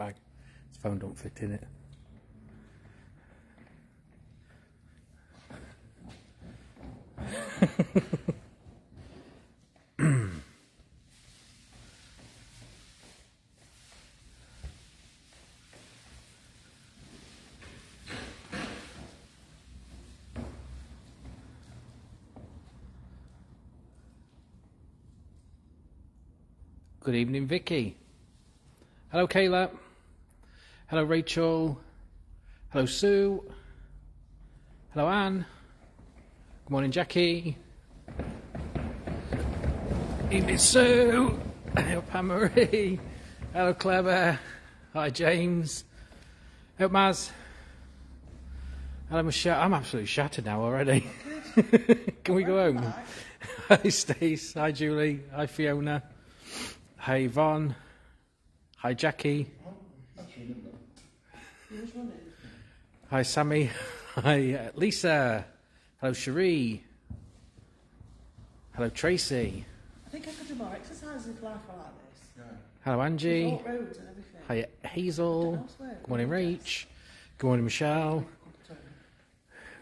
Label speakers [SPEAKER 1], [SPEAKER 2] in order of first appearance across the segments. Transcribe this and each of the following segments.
[SPEAKER 1] bag. His phone don't fit in it. Good evening, Vicky. Hello, Kayla. Hello, Rachel. Hello, Sue. Hello, Anne. Good morning, Jackie. Evening, Sue. Hello, Pam-Marie. Hello, Clever. Hi, James. Hello, Maz. Hello, Michelle. I'm absolutely shattered now already. Can we go home? Hi, Stace. Hi, Julie. Hi, Fiona. Hi, Yvonne. Hi, Jackie. Hi, Sammy. Hi, Lisa. Hello, Cherie. Hello, Tracy.
[SPEAKER 2] I think I could do more exercise if life were like this.
[SPEAKER 1] Yeah. Hello, Angie.
[SPEAKER 2] All roads and everything.
[SPEAKER 1] Hi, Hazel. Good morning, Rach. Good morning, Michelle.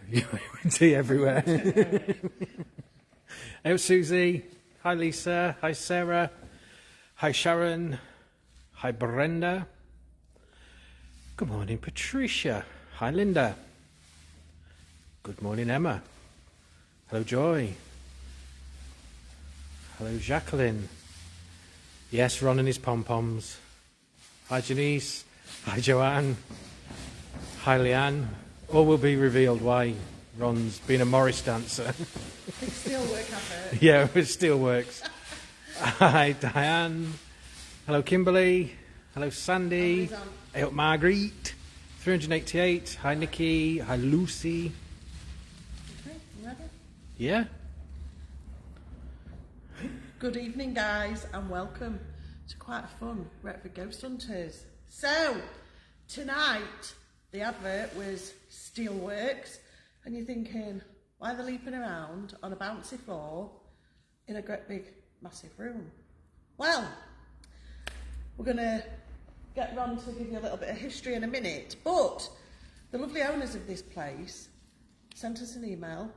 [SPEAKER 1] You tea everywhere. Hello, Susie. Hi, Lisa. Hi, Sarah. Hi, Sharon. Hi, Brenda. Good morning, Patricia. Hi, Linda. Good morning, Emma. Hello, Joy. Hello, Jacqueline. Yes, Ron and his pom-poms. Hi, Janice. Hi, Joanne. Hi, Leanne. All will be revealed why Ron's been a Morris dancer.
[SPEAKER 2] Big steelwork effort.
[SPEAKER 1] Yeah, it still works. Hi, Diane. Hello, Kimberly. Hello, Sandy. Hello, Marguerite. 388. Hi, Nikki. Hi, Lucy.
[SPEAKER 2] Okay, you ready?
[SPEAKER 1] Yeah.
[SPEAKER 2] Good evening, guys, and welcome to quite a fun Retford Ghost Hunters. So, tonight, the advert was Steelworks, and you're thinking, why are they leaping around on a bouncy floor in a great big massive room? Well, we're going to get Ron to give you a little bit of history in a minute, but the lovely owners of this place sent us an email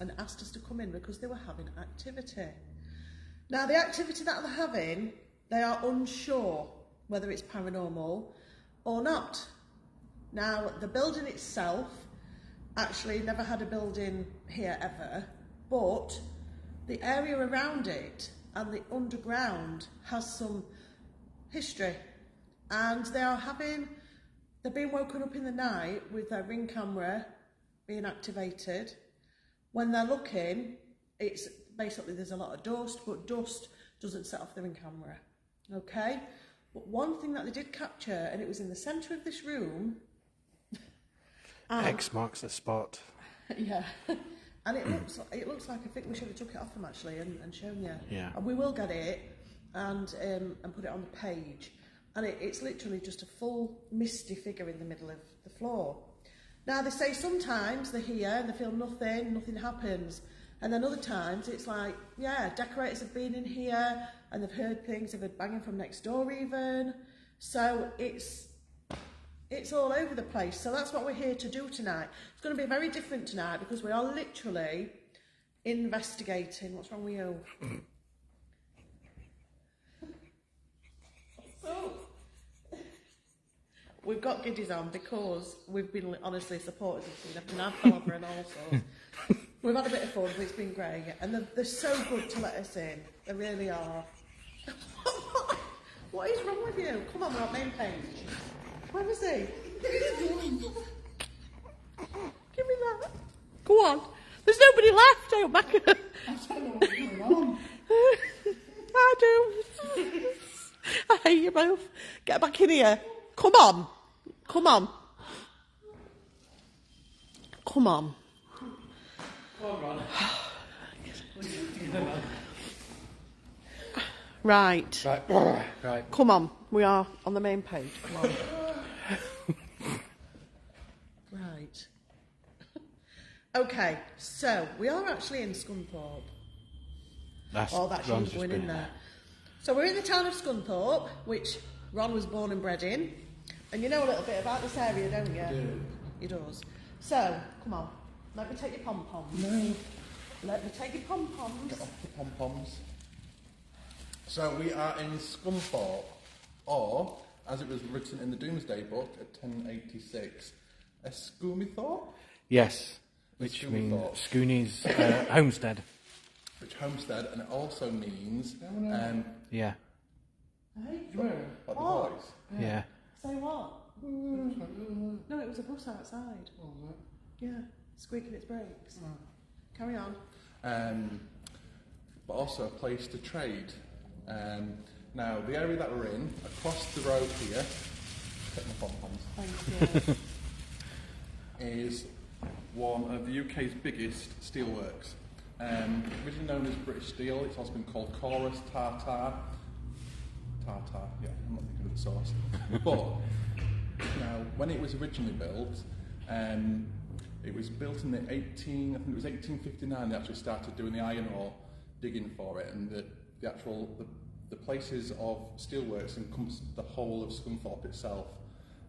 [SPEAKER 2] and asked us to come in because they were having activity. Now, the activity that they're having, they are unsure whether it's paranormal or not. Now, the building itself actually never had a building here ever, but the area around it and the underground has some history, and they've been woken up in the night with their ring camera being activated. When they're looking, it's basically there's a lot of dust, but dust doesn't set off the ring camera, okay? But one thing that they did capture, and it was in the centre of this room.
[SPEAKER 1] X marks the spot.
[SPEAKER 2] Yeah. And it looks like I think we should have took it off them actually and shown you.
[SPEAKER 1] Yeah.
[SPEAKER 2] And we will get it and put it on the page. And it's literally just a full misty figure in the middle of the floor. Now they say sometimes they're here and they feel nothing happens. And then other times it's like, yeah, decorators have been in here and they've heard things, they've heard banging from next door even. So it's all over the place. So that's what we're here to do tonight. It's going to be very different tonight because we are literally investigating. What's wrong with you? So, we've got giddies on because we've been honestly supporters of Tina and I've come over and all sorts. We've had a bit of fun, but it's been great. And they're so good to let us in. They really are. What is wrong with you? Come on, we're on main page. Where was he? Give me that. Go on. There's nobody left out back.
[SPEAKER 3] I don't know what's going on.
[SPEAKER 2] I do. I hate you both. Get back in here. Come on. Come on. Come on. Right.
[SPEAKER 1] Right.
[SPEAKER 2] Come on. We are on the main page. Come on. Right. Okay, so we are actually in Scunthorpe. That's
[SPEAKER 1] Ron's
[SPEAKER 2] you
[SPEAKER 1] just
[SPEAKER 2] going
[SPEAKER 1] been
[SPEAKER 2] in there. So we're in the town of Scunthorpe, which Ron was born and bred in. And you know a little bit about this area, don't you?
[SPEAKER 3] I do.
[SPEAKER 2] He does. So, come on, let me take your pom-poms.
[SPEAKER 3] No.
[SPEAKER 2] Let me take your pom-poms.
[SPEAKER 3] Get off the pom-poms. So we are in Scunthorpe, or, as it was written in the Domesday Book at 1086, Escumithorpe,
[SPEAKER 1] Yes, which
[SPEAKER 3] Scooney
[SPEAKER 1] means
[SPEAKER 3] Thorpe.
[SPEAKER 1] Scooney's homestead.
[SPEAKER 3] which homestead, and it also means,
[SPEAKER 1] Yeah,
[SPEAKER 2] Hey?
[SPEAKER 3] like the
[SPEAKER 2] What?
[SPEAKER 3] boys.
[SPEAKER 1] yeah.
[SPEAKER 2] Say what? No, it was a bus outside. Yeah, squeaking its brakes. Carry on.
[SPEAKER 3] But also a place to trade. Now, the area that we're in, across the road here, get my pom-poms,
[SPEAKER 2] Thank you.
[SPEAKER 3] is one of the UK's biggest steelworks. Originally known as British Steel, it's also been called Chorus Tartar. Tartar, yeah, I'm not thinking of the sauce. But now, when it was originally built, it was built in the 1859. They actually started doing the iron ore digging for it, and the places of steelworks encompassed the whole of Scunthorpe itself.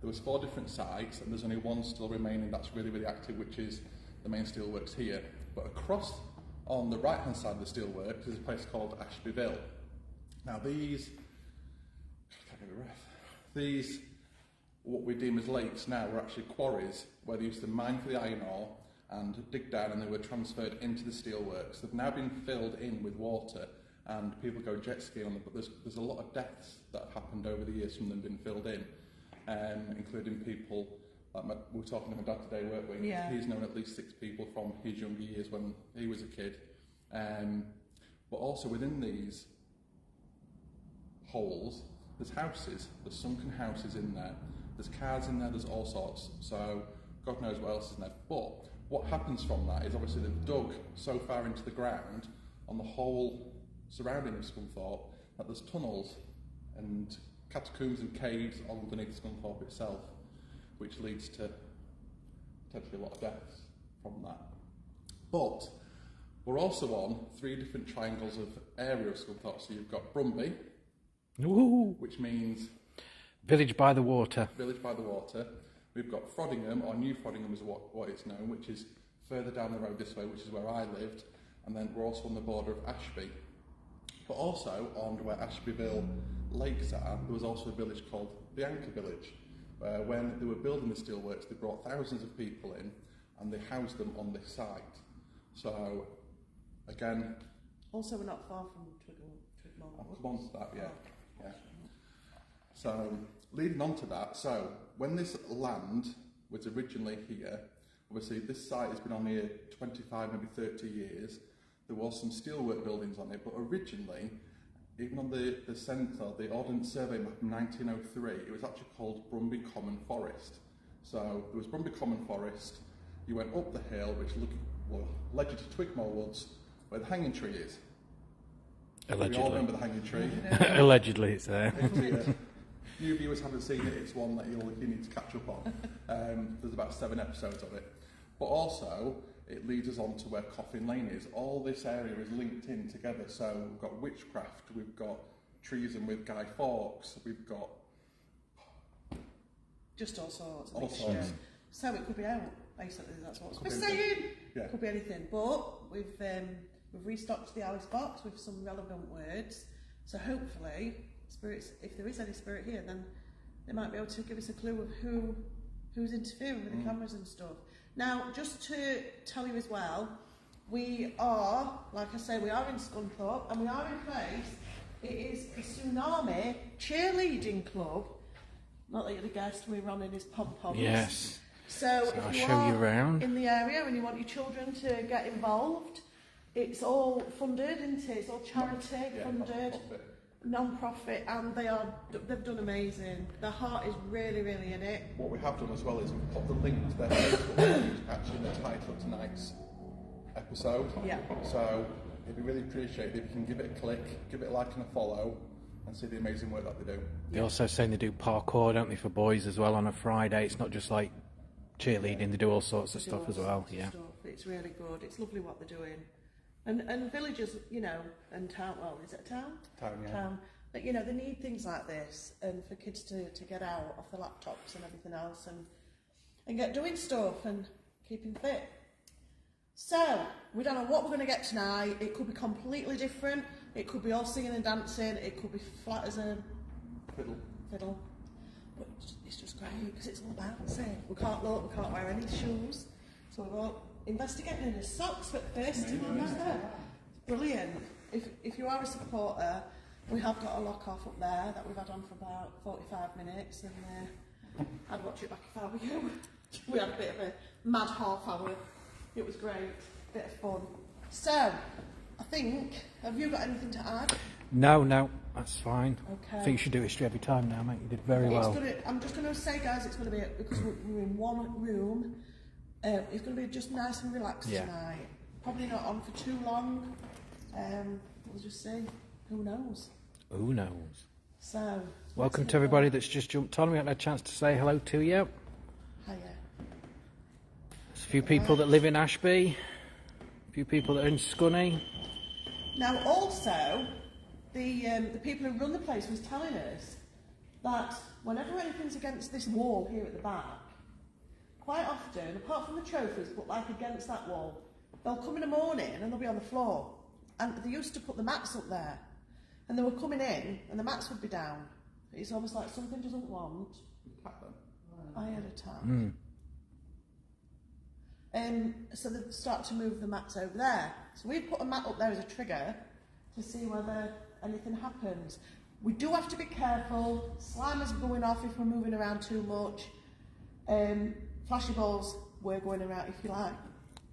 [SPEAKER 3] There was 4 different sites, and there's only one still remaining that's really, really active, which is the main steelworks here. But across on the right-hand side of the steelworks is a place called Ashbyville. Now these, I can't get a breath. These, what we deem as lakes now, were actually quarries where they used to mine for the iron ore and dig down, and they were transferred into the steelworks. They've now been filled in with water, and people go jet ski on them, but there's a lot of deaths that have happened over the years from them being filled in, including people, we were talking to my dad today, weren't we?
[SPEAKER 2] Yeah.
[SPEAKER 3] He's known at least 6 people from his younger years when he was a kid. But also within these holes, there's houses, there's sunken houses in there, there's cars in there, there's all sorts, so God knows what else is in there. But what happens from that is obviously they've dug so far into the ground on the whole surrounding of Scunthorpe that there's tunnels and catacombs and caves all underneath Scunthorpe itself, which leads to potentially a lot of deaths from that. But we're also on 3 different triangles of area of Scunthorpe. So you've got Brumby,
[SPEAKER 1] Ooh.
[SPEAKER 3] which means
[SPEAKER 1] Village by the water.
[SPEAKER 3] village by the water. We've got Frodingham, or New Frodingham is what it's known, which is further down the road this way, which is where I lived. And then we're also on the border of Ashby. But also on where Ashbyville lakes are, there was also a village called Bianca Village, where when they were building the steelworks, they brought thousands of people in and they housed them on this site. So, again,
[SPEAKER 2] Also, we're not far from Twigmore.
[SPEAKER 3] I'll come on to that, yeah. So, leading on to that, so when this land was originally here, obviously this site has been on here 25, maybe 30 years. There was some steelwork buildings on it, but originally, even on the centre, the Ordnance Survey map in 1903, it was actually called Brumby Common Forest. So there was Brumby Common Forest, you went up the hill, which led you to Twigmore Woods, where the hanging tree is. We all
[SPEAKER 1] Allegedly.
[SPEAKER 3] remember the hanging tree.
[SPEAKER 1] Allegedly, it's there.
[SPEAKER 3] New viewers haven't seen it, it's one that you need to catch up on. There's about 7 episodes of it. But also, it leads us on to where Coffin Lane is. All this area is linked in together. So we've got witchcraft, we've got treason with Guy Fawkes, we've got
[SPEAKER 2] Just all sorts.
[SPEAKER 3] all
[SPEAKER 2] mixture.
[SPEAKER 3] sorts.
[SPEAKER 2] So it could be out, basically. That's what we're
[SPEAKER 3] Could be
[SPEAKER 2] saying.
[SPEAKER 3] Yeah.
[SPEAKER 2] Could be anything. But we've restocked the Alice box with some relevant words. So hopefully, spirits, if there is any spirit here, then they might be able to give us a clue of who's interfering with the cameras and stuff. Now, just to tell you as well, we are, like I say, we are in Scunthorpe and we are in place. It is the Tsunami Cheerleading Club. Not that you'd have guessed we're running his pom-poms.
[SPEAKER 1] Yes.
[SPEAKER 2] So
[SPEAKER 1] So
[SPEAKER 2] if
[SPEAKER 1] I'll
[SPEAKER 2] you
[SPEAKER 1] show
[SPEAKER 2] are
[SPEAKER 1] you around.
[SPEAKER 2] in the area and you want your children to get involved, it's all funded, isn't it? It's all charity funded, non-profit, and they've done amazing. Their heart is really, really in it.
[SPEAKER 3] What we have done as well is we've put the link to their Facebook page actually in the title of tonight's episode.
[SPEAKER 2] Yeah.
[SPEAKER 3] So it'd be really appreciated if you can give it a click, give it a like and a follow, and see the amazing work that they do.
[SPEAKER 1] They also saying they do parkour, don't they, for boys as well on a Friday. It's not just like cheerleading, they do all sorts of
[SPEAKER 2] They do
[SPEAKER 1] stuff
[SPEAKER 2] all
[SPEAKER 1] as well.
[SPEAKER 2] sorts of
[SPEAKER 1] Yeah.
[SPEAKER 2] stuff. It's really good. It's lovely what they're doing. And villages, you know, and town, well, is it a town?
[SPEAKER 3] Town, yeah.
[SPEAKER 2] Town But you know, they need things like this, and for kids to get out off the laptops and everything else, and get doing stuff and keeping fit. So, we don't know what we're going to get tonight. It could be completely different. It could be all singing and dancing. It could be flat as a fiddle. But it's just great because it's all bouncy. We can't look, we can't wear any shoes. So we're all investigating in the socks at first. Brilliant. If you are a supporter, we have got a lock off up there that we've had on for about 45 minutes, and I'd watch it back if I were you. We had a bit of a mad half hour. It was great, bit of fun. So, I think, have you got anything to add?
[SPEAKER 1] No, that's fine.
[SPEAKER 2] Okay.
[SPEAKER 1] I think you should do history every time now, mate. You did very well.
[SPEAKER 2] I'm just going to say, guys, it's going to be, because we're in one room, it's going to be just nice and relaxed tonight. Probably not on for too long. We'll just see. Who knows?
[SPEAKER 1] Who knows?
[SPEAKER 2] So,
[SPEAKER 1] welcome to everybody that's just jumped on. We haven't had a chance to say hello to you.
[SPEAKER 2] Hiya.
[SPEAKER 1] There's a few people that live in Ashby, a few people that are in Scunny.
[SPEAKER 2] Now, also, the people who run the place was telling us that whenever anything's against this wall here at the back, quite often, apart from the trophies, but like against that wall, they'll come in the morning and they'll be on the floor. And they used to put the mats up there. And they were coming in and the mats would be down. It's almost like something doesn't want. I had a tap. So they start to move the mats over there. So we put a mat up there as a trigger to see whether anything happens. We do have to be careful. Slimers are going off if we're moving around too much. Flashy balls, we're going around if you like.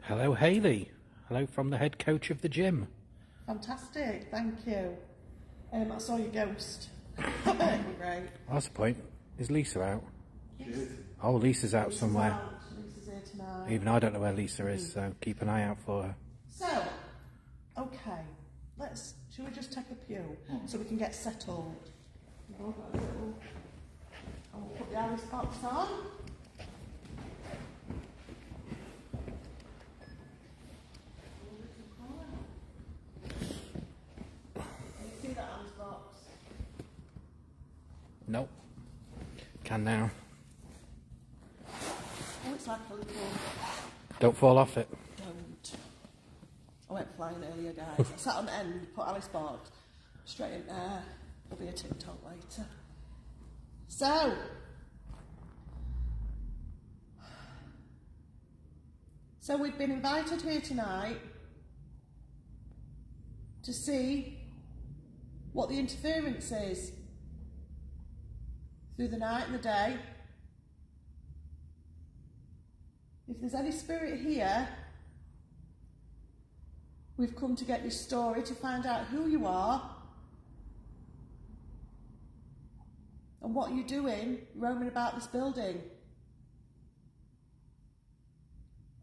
[SPEAKER 1] Hello, Hayley. Hello from the head coach of the gym.
[SPEAKER 2] Fantastic, thank you. I saw your ghost. Great.
[SPEAKER 1] That's the point. Is Lisa out?
[SPEAKER 2] Yes.
[SPEAKER 1] Oh, Lisa's out somewhere.
[SPEAKER 2] Lisa's here tonight.
[SPEAKER 1] Even I don't know where Lisa is, so keep an eye out for her.
[SPEAKER 2] So, okay, shall we just take a pew so we can get settled? I'll put the Alice box on. See that Alice box?
[SPEAKER 1] Nope. Can now.
[SPEAKER 2] Oh, it's like a little...
[SPEAKER 1] Don't fall off it.
[SPEAKER 2] Don't. I went flying earlier, guys. I sat on the end, put Alice box straight in there. There'll be a TikTok later. So we've been invited here tonight to see what the interference is through the night and the day. If there's any spirit here, we've come to get your story, to find out who you are and what you're doing roaming about this building.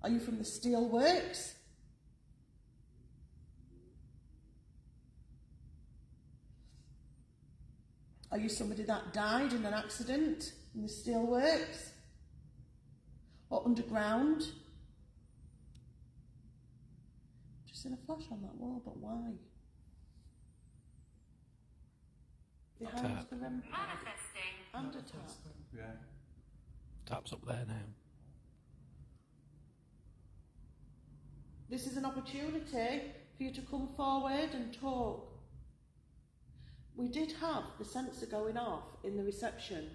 [SPEAKER 2] Are you from the Steelworks? Are you somebody that died in an accident in the Steelworks? Or underground? Just seen a flash on that wall, but why? Behind the REM pad. And a tap.
[SPEAKER 3] Yeah.
[SPEAKER 1] Tap's up there now.
[SPEAKER 2] This is an opportunity for you to come forward and talk. We did have the sensor going off in the reception.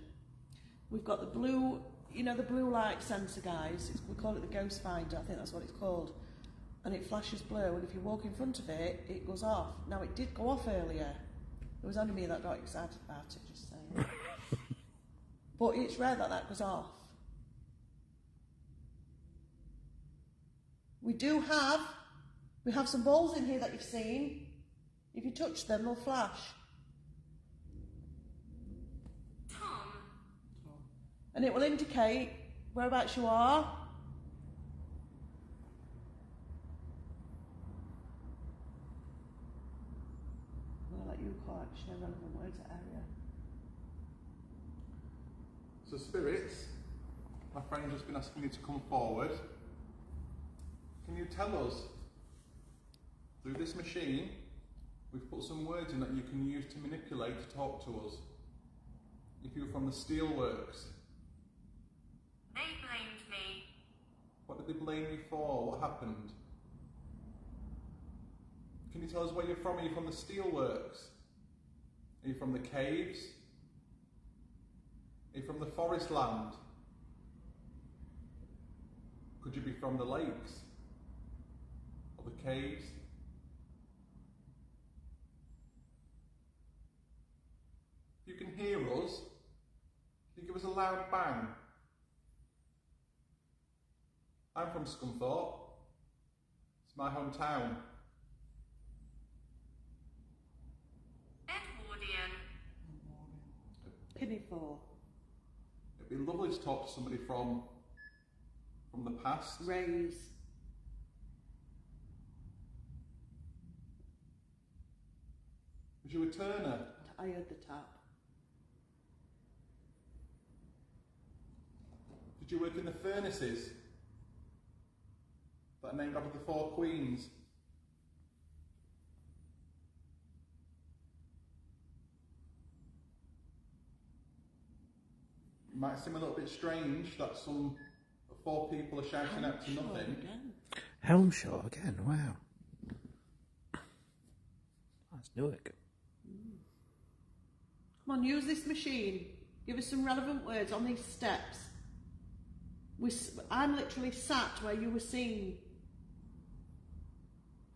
[SPEAKER 2] We've got the blue, you know, the blue light sensor, guys. We call it the Ghost Finder, I think that's what it's called. And it flashes blue, and if you walk in front of it, it goes off. Now, it did go off earlier. It was only me that got excited about it, just saying. But it's rare that that goes off. We have some balls in here that you've seen. If you touch them, they'll flash.
[SPEAKER 4] Tom.
[SPEAKER 2] And it will indicate whereabouts you are. I'm going to let you share relevant words at area.
[SPEAKER 3] So spirits, my friend's just been asking you to come forward. Can you tell us, through this machine, We've put some words in that you can use to manipulate to talk to us. If you were from the steelworks,
[SPEAKER 4] They blamed me.
[SPEAKER 3] what did they blame you for? What happened? Can you tell us where you're from? Are you from the steelworks? Are you from the caves? Are you from the forest land? Could you be from the lakes? Or the caves? If you can hear us, can you give us a loud bang? I'm from Scunthorpe. It's my hometown.
[SPEAKER 4] Edwardian.
[SPEAKER 2] Pinafore.
[SPEAKER 3] It'd be lovely to talk to somebody from the past.
[SPEAKER 2] Raise.
[SPEAKER 3] Was you a turner?
[SPEAKER 2] I heard the tap.
[SPEAKER 3] Did you work in the furnaces that are named after the four queens? It might seem a little bit strange that some four people are shouting out to nothing.
[SPEAKER 1] Helmshire again, wow. That's Newark.
[SPEAKER 2] Come on, use this machine. Give us some relevant words on these steps. I'm literally sat where you were seen.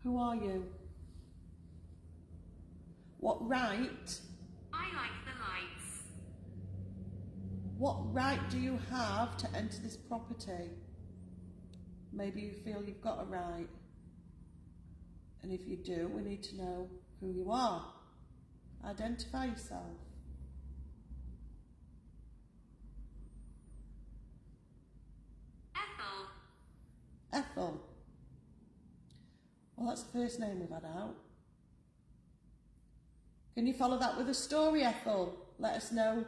[SPEAKER 2] Who are you? What right?
[SPEAKER 4] I like the lights.
[SPEAKER 2] What right do you have to enter this property? Maybe you feel you've got a right. And if you do, we need to know who you are. Identify yourself.
[SPEAKER 4] Ethel.
[SPEAKER 2] Ethel. Well, that's the first name we've had out. Can you follow that with a story, Ethel? Let us know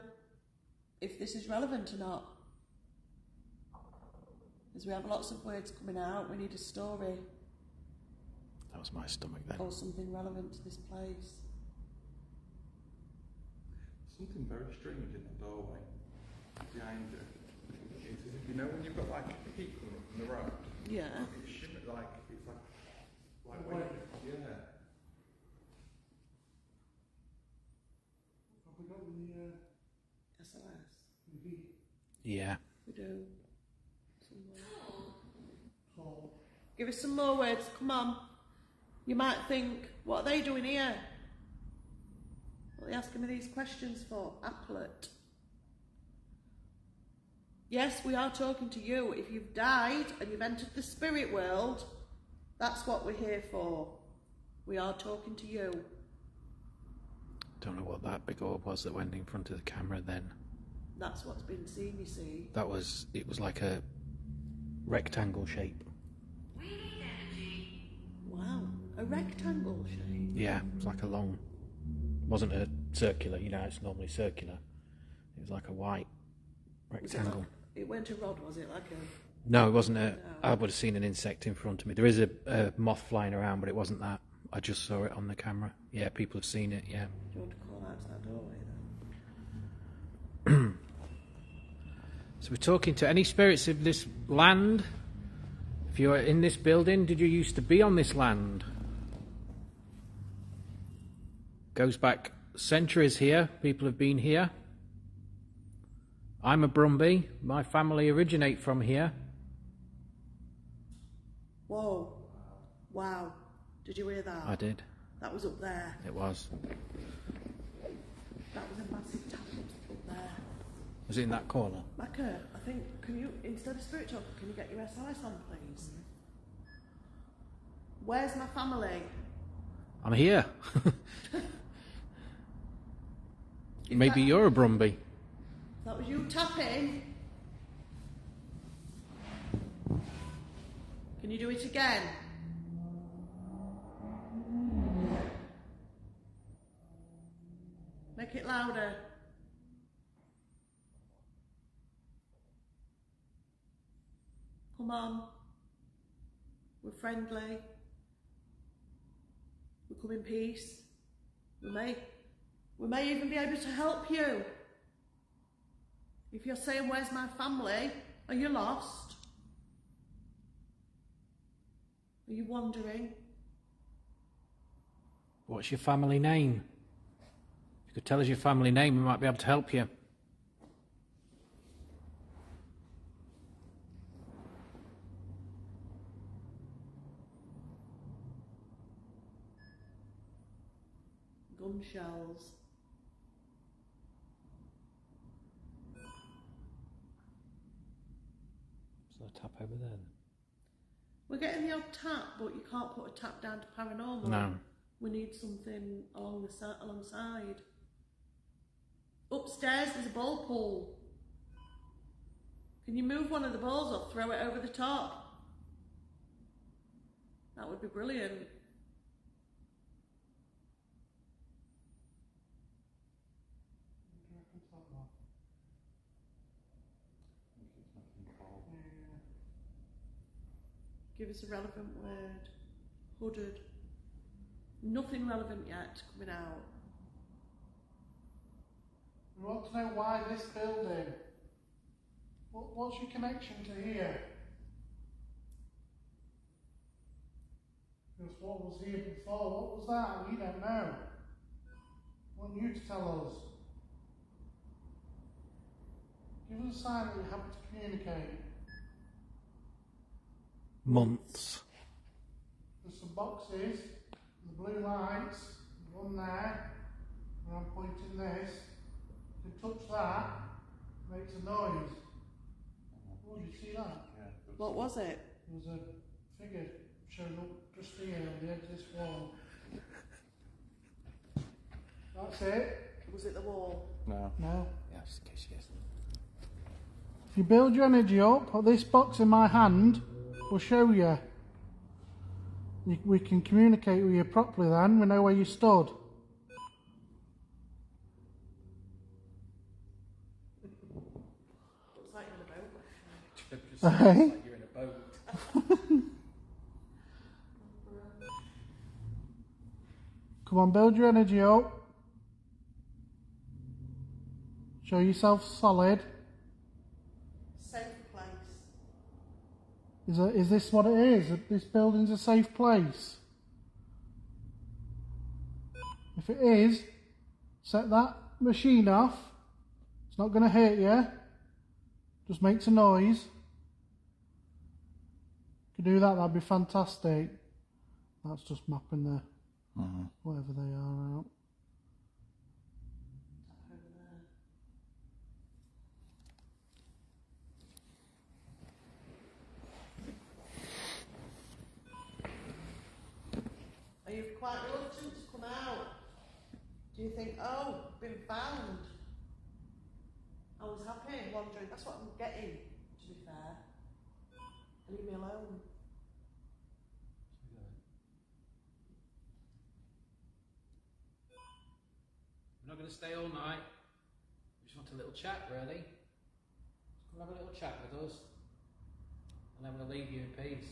[SPEAKER 2] if this is relevant or not. As we have lots of words coming out, we need a story
[SPEAKER 1] That was my stomach then.
[SPEAKER 2] or something relevant to this place.
[SPEAKER 3] Something very strange in the doorway behind you. It's as if, you know, when you've got like a heat coming up from the road,
[SPEAKER 2] Yeah.
[SPEAKER 3] it shimmers like it's like wait, yeah. Have we got the
[SPEAKER 2] SLS.
[SPEAKER 1] Yeah.
[SPEAKER 2] We do. Give us some more words, come on. You might think, what are they doing here? What are they asking me these questions for? Applet. Yes, we are talking to you. If you've died and you've entered the spirit world, that's what we're here for. We are talking to you.
[SPEAKER 1] Don't know what that big orb was that went in front of the camera then.
[SPEAKER 2] That's what's been seen, you see.
[SPEAKER 1] It was like a rectangle shape.
[SPEAKER 4] We need energy.
[SPEAKER 2] Wow, a rectangle shape.
[SPEAKER 1] Yeah, it was like a long, wasn't a circular, you know, it's normally circular. It was like a white rectangle.
[SPEAKER 2] It weren't a rod, was it? Like a...
[SPEAKER 1] No, it wasn't I would have seen an insect in front of me. There is a moth flying around, but it wasn't that. I just saw it on the camera. Yeah, people have seen it, yeah.
[SPEAKER 2] Do you want to call out to that doorway then?
[SPEAKER 1] So we're talking to any spirits of this land. If you're in this building, did you used to be on this land? Goes back centuries here. People have been here. I'm a Brumby. My family originate from here.
[SPEAKER 2] Whoa. Wow. Did you hear that?
[SPEAKER 1] I did.
[SPEAKER 2] That was up there.
[SPEAKER 1] It was.
[SPEAKER 2] That was a massive tap up there.
[SPEAKER 1] Was it in that corner?
[SPEAKER 2] Macca, I think, can you, instead of spirit talk, can you get your SLS on, please? Where's my family?
[SPEAKER 1] I'm here. Maybe you're a Brumby.
[SPEAKER 2] That was you tapping. Can you do it again? Make it louder. Come on. We're friendly. We come in peace. We may even be able to help you. If you're saying, where's my family? Are you lost? Are you wondering?
[SPEAKER 1] What's your family name? If you could tell us your family name, we might be able to help you.
[SPEAKER 2] Gun shells.
[SPEAKER 1] So tap over there.
[SPEAKER 2] We're getting the odd tap, but you can't put a tap down to paranormal.
[SPEAKER 1] No.
[SPEAKER 2] We need something alongside. Upstairs there's a ball pool. Can you move one of the balls or throw it over the top? That would be brilliant. Give us a relevant word. Hooded. Nothing relevant yet coming out.
[SPEAKER 5] We want to know why this building. What's your connection to here? Because what was here before? What was that? We don't know. I want you to tell us. Give us a sign that you're happy to communicate.
[SPEAKER 1] Months.
[SPEAKER 5] There's some boxes, the blue lights, one there, where I'm pointing this. You can touch that, makes a noise. Oh, did you see that?
[SPEAKER 2] What was it?
[SPEAKER 5] There was a figure showing up just here on the edge of this wall. That's it.
[SPEAKER 2] Was it the wall?
[SPEAKER 3] No.
[SPEAKER 5] No.
[SPEAKER 1] Yeah, just in case yes.
[SPEAKER 5] If you build your energy up, put this box in my hand, we'll show you. We can communicate with you properly then, we know where you stood.
[SPEAKER 2] Looks like you're in a boat.
[SPEAKER 1] Just like you're in a boat.
[SPEAKER 5] Come on, build your energy up. Show yourself solid.
[SPEAKER 2] Safe place.
[SPEAKER 5] Is this what it is? This building's a safe place? If it is, set that machine off. It's not going to hurt you. Just makes a noise. Could do that, that'd be fantastic. That's just mapping the whatever they are out.
[SPEAKER 2] Are you quite reluctant to come out? Do you think, oh, been found? I was happy, wondering, that's what I'm getting, to be fair. Leave me alone.
[SPEAKER 1] We're not going to stay all night. We just want a little chat, really. Come have a little chat with us. And then we'll leave you in peace.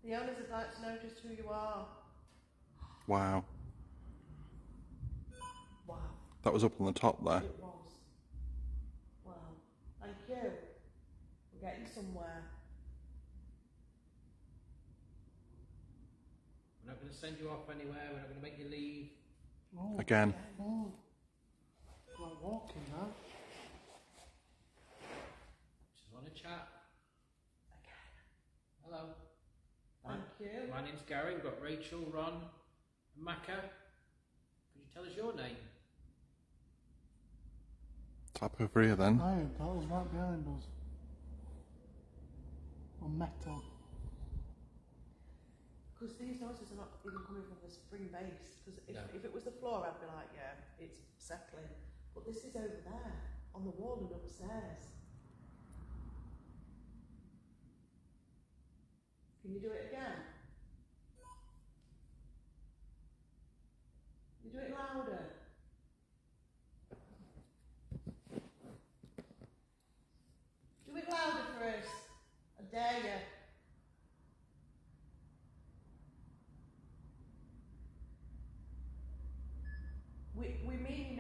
[SPEAKER 2] The owners would like to know just who you are.
[SPEAKER 3] Wow.
[SPEAKER 2] Wow,
[SPEAKER 3] That was up on the top there.
[SPEAKER 2] it was. Wow, thank you. We're getting somewhere.
[SPEAKER 1] We're not going to send you off anywhere. We're not going to make you leave.
[SPEAKER 5] Oh,
[SPEAKER 3] Again.
[SPEAKER 5] oh. Like walking now.
[SPEAKER 1] Just want to chat. Hello.
[SPEAKER 2] Thank you.
[SPEAKER 1] My name's Gary. We've got Rachel, Ron, and Macca. Could you tell us your name?
[SPEAKER 3] Tap over here then.
[SPEAKER 5] Iron panels right behind us. On metal.
[SPEAKER 2] Because these noises are not even coming from the spring base. Because
[SPEAKER 1] No.
[SPEAKER 2] if it was the floor, I'd be like, yeah, it's settling. But this is over there, on the wall and upstairs. Can you do it again? You do it louder. Do it louder for us. I dare you.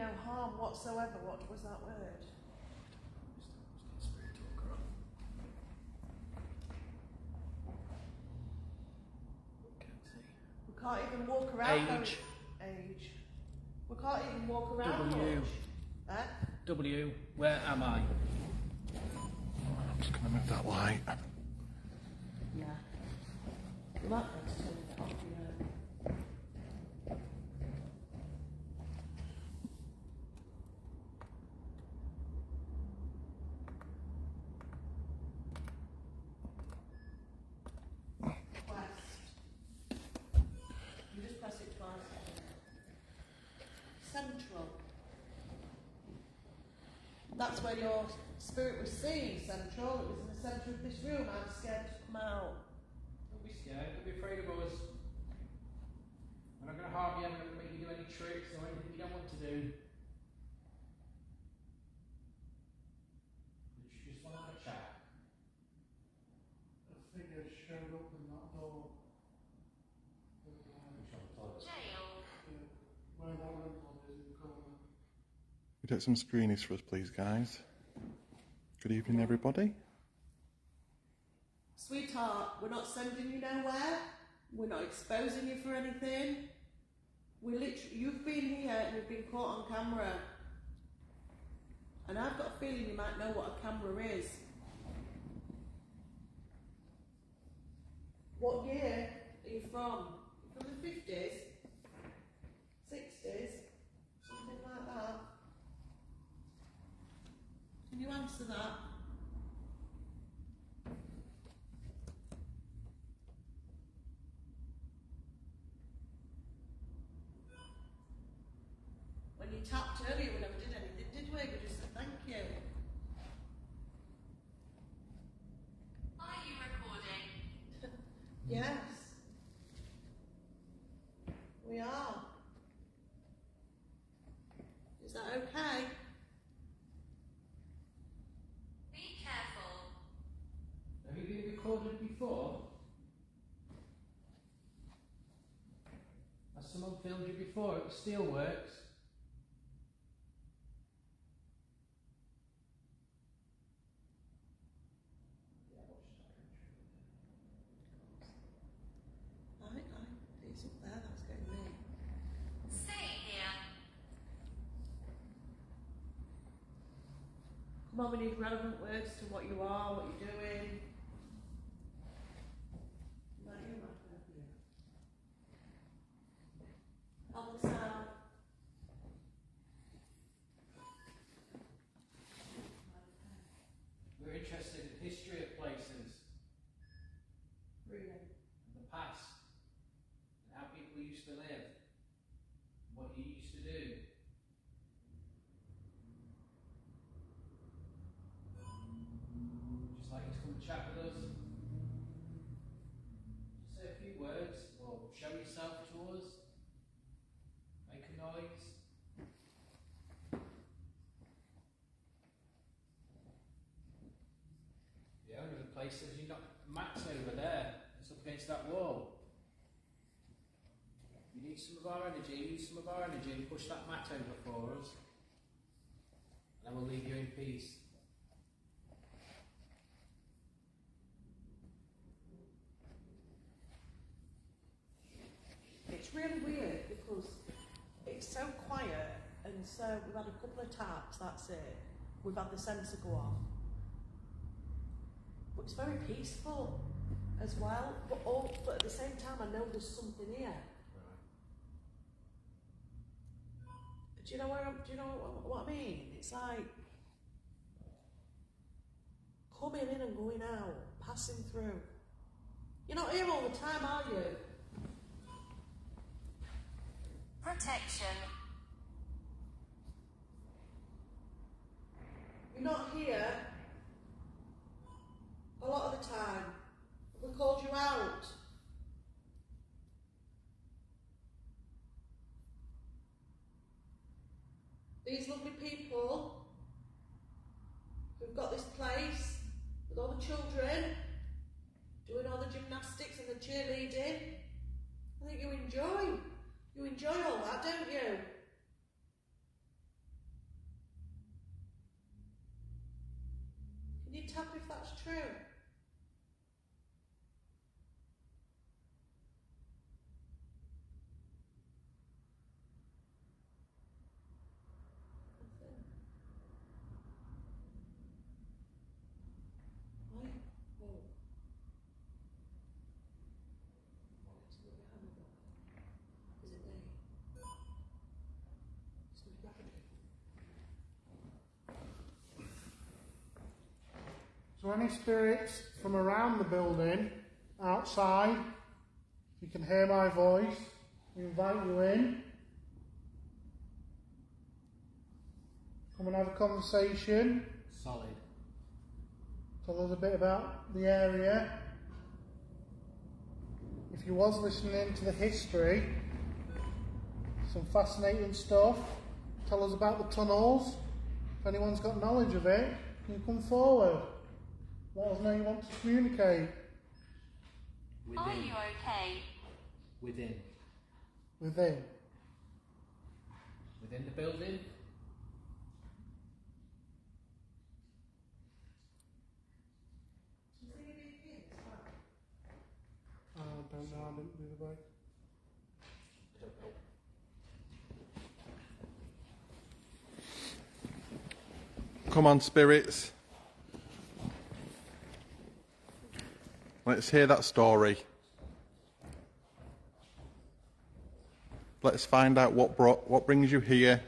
[SPEAKER 2] no harm whatsoever. What was that word? We can't even walk around.
[SPEAKER 1] Age.
[SPEAKER 2] Age. We can't even walk around.
[SPEAKER 1] W.
[SPEAKER 2] Much. Eh?
[SPEAKER 1] W, where am I?
[SPEAKER 3] I'm just going to move that light.
[SPEAKER 2] Yeah. You might be able to turn it off, you know. West. You just press it twice. Central. That's where your spirit was seen, central. It was in the centre of this room. I'm scared to come out.
[SPEAKER 1] Don't be scared, don't be afraid of us. We're not going to harm you, I'm not going to make you do any tricks or anything you don't want to do. You just want to have a chat.
[SPEAKER 5] A figure showed up in that door.
[SPEAKER 4] Jail.
[SPEAKER 5] Where that rental is in the corner.
[SPEAKER 3] We get some screenies for us, please, guys. Good evening, everybody.
[SPEAKER 2] Sweetheart, we're not sending you nowhere. We're not exposing you for anything. You've been here and you've been caught on camera. And I've got a feeling you might know what a camera is. What year are you from? From the 50s? 60s? Something like that. Can you answer that? When you tapped earlier, we never did anything, did we? We just said thank you.
[SPEAKER 4] Are you recording?
[SPEAKER 2] Yes. We are. Is that okay?
[SPEAKER 4] Be careful.
[SPEAKER 1] Have you been recorded before? Has someone filmed you before at the Steelworks?
[SPEAKER 2] It's up there, that's getting me.
[SPEAKER 4] Stay here.
[SPEAKER 2] Come on, we need relevant words to what you are, what you're doing. Like you, Martha. Help us out.
[SPEAKER 1] We're interested in the history of places,
[SPEAKER 2] Really?
[SPEAKER 1] the past, and how people used to live, what you used to do. Just like you to come and chat with us. Just say a few words, or show yourself to us. Make a noise. The owner of the place says you've got mats over there. It's up against that wall. You need some of our energy, use some of our energy and push that mat over for us. And then we'll leave you in peace.
[SPEAKER 2] It's really weird because it's so quiet and so we've had a couple of taps, that's it. We've had the sensor go off. But it's very peaceful as well. But at the same time I know there's something here. Do you know what I mean? It's like coming in and going out, passing through. You're not here all the time, are you?
[SPEAKER 4] Protection.
[SPEAKER 2] You're not here a lot of the time. We called you out. These lovely people who've got this place with all the children doing all the gymnastics and the cheerleading. I think you enjoy all that, don't you? tap if that's true?
[SPEAKER 5] So any spirits from around the building, outside, if you can hear my voice, we invite you in. Come and have a conversation.
[SPEAKER 6] Solid.
[SPEAKER 5] Tell us a bit about the area. If you was listening to the history, some fascinating stuff. Tell us about the tunnels. If anyone's got knowledge of it, can you come forward? Let us know you want to communicate.
[SPEAKER 4] Are you okay?
[SPEAKER 6] Within.
[SPEAKER 5] Within.
[SPEAKER 6] Within the building?
[SPEAKER 5] I don't know, I didn't do the break.
[SPEAKER 6] I don't know.
[SPEAKER 3] Come on, spirits. Let's hear that story. Let's find out what brings you here.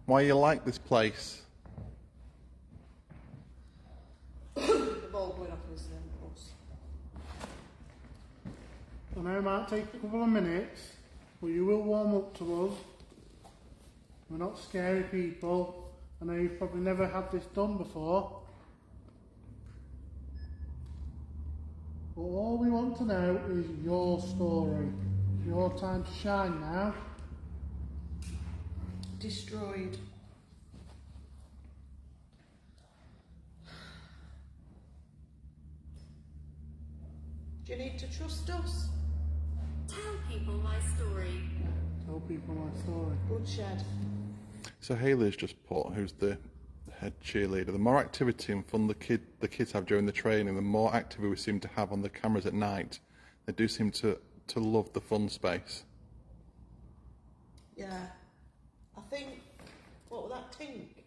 [SPEAKER 3] Why you like this place.
[SPEAKER 2] The ball going off his pulse.
[SPEAKER 5] I know it might take a couple of minutes, but you will warm up to us. We're not scary people. I know you've probably never had this done before. But all we want to know is your story. Your time to shine now.
[SPEAKER 2] Destroyed. Do you need to trust us?
[SPEAKER 4] Tell people my story.
[SPEAKER 5] Tell people my story.
[SPEAKER 2] Bloodshed.
[SPEAKER 3] So Hayley's just put, who's the head cheerleader, the more activity and fun the kids have during the training, the more activity we seem to have on the cameras at night. They do seem to love the fun space.
[SPEAKER 2] Yeah. I think, what was that tink?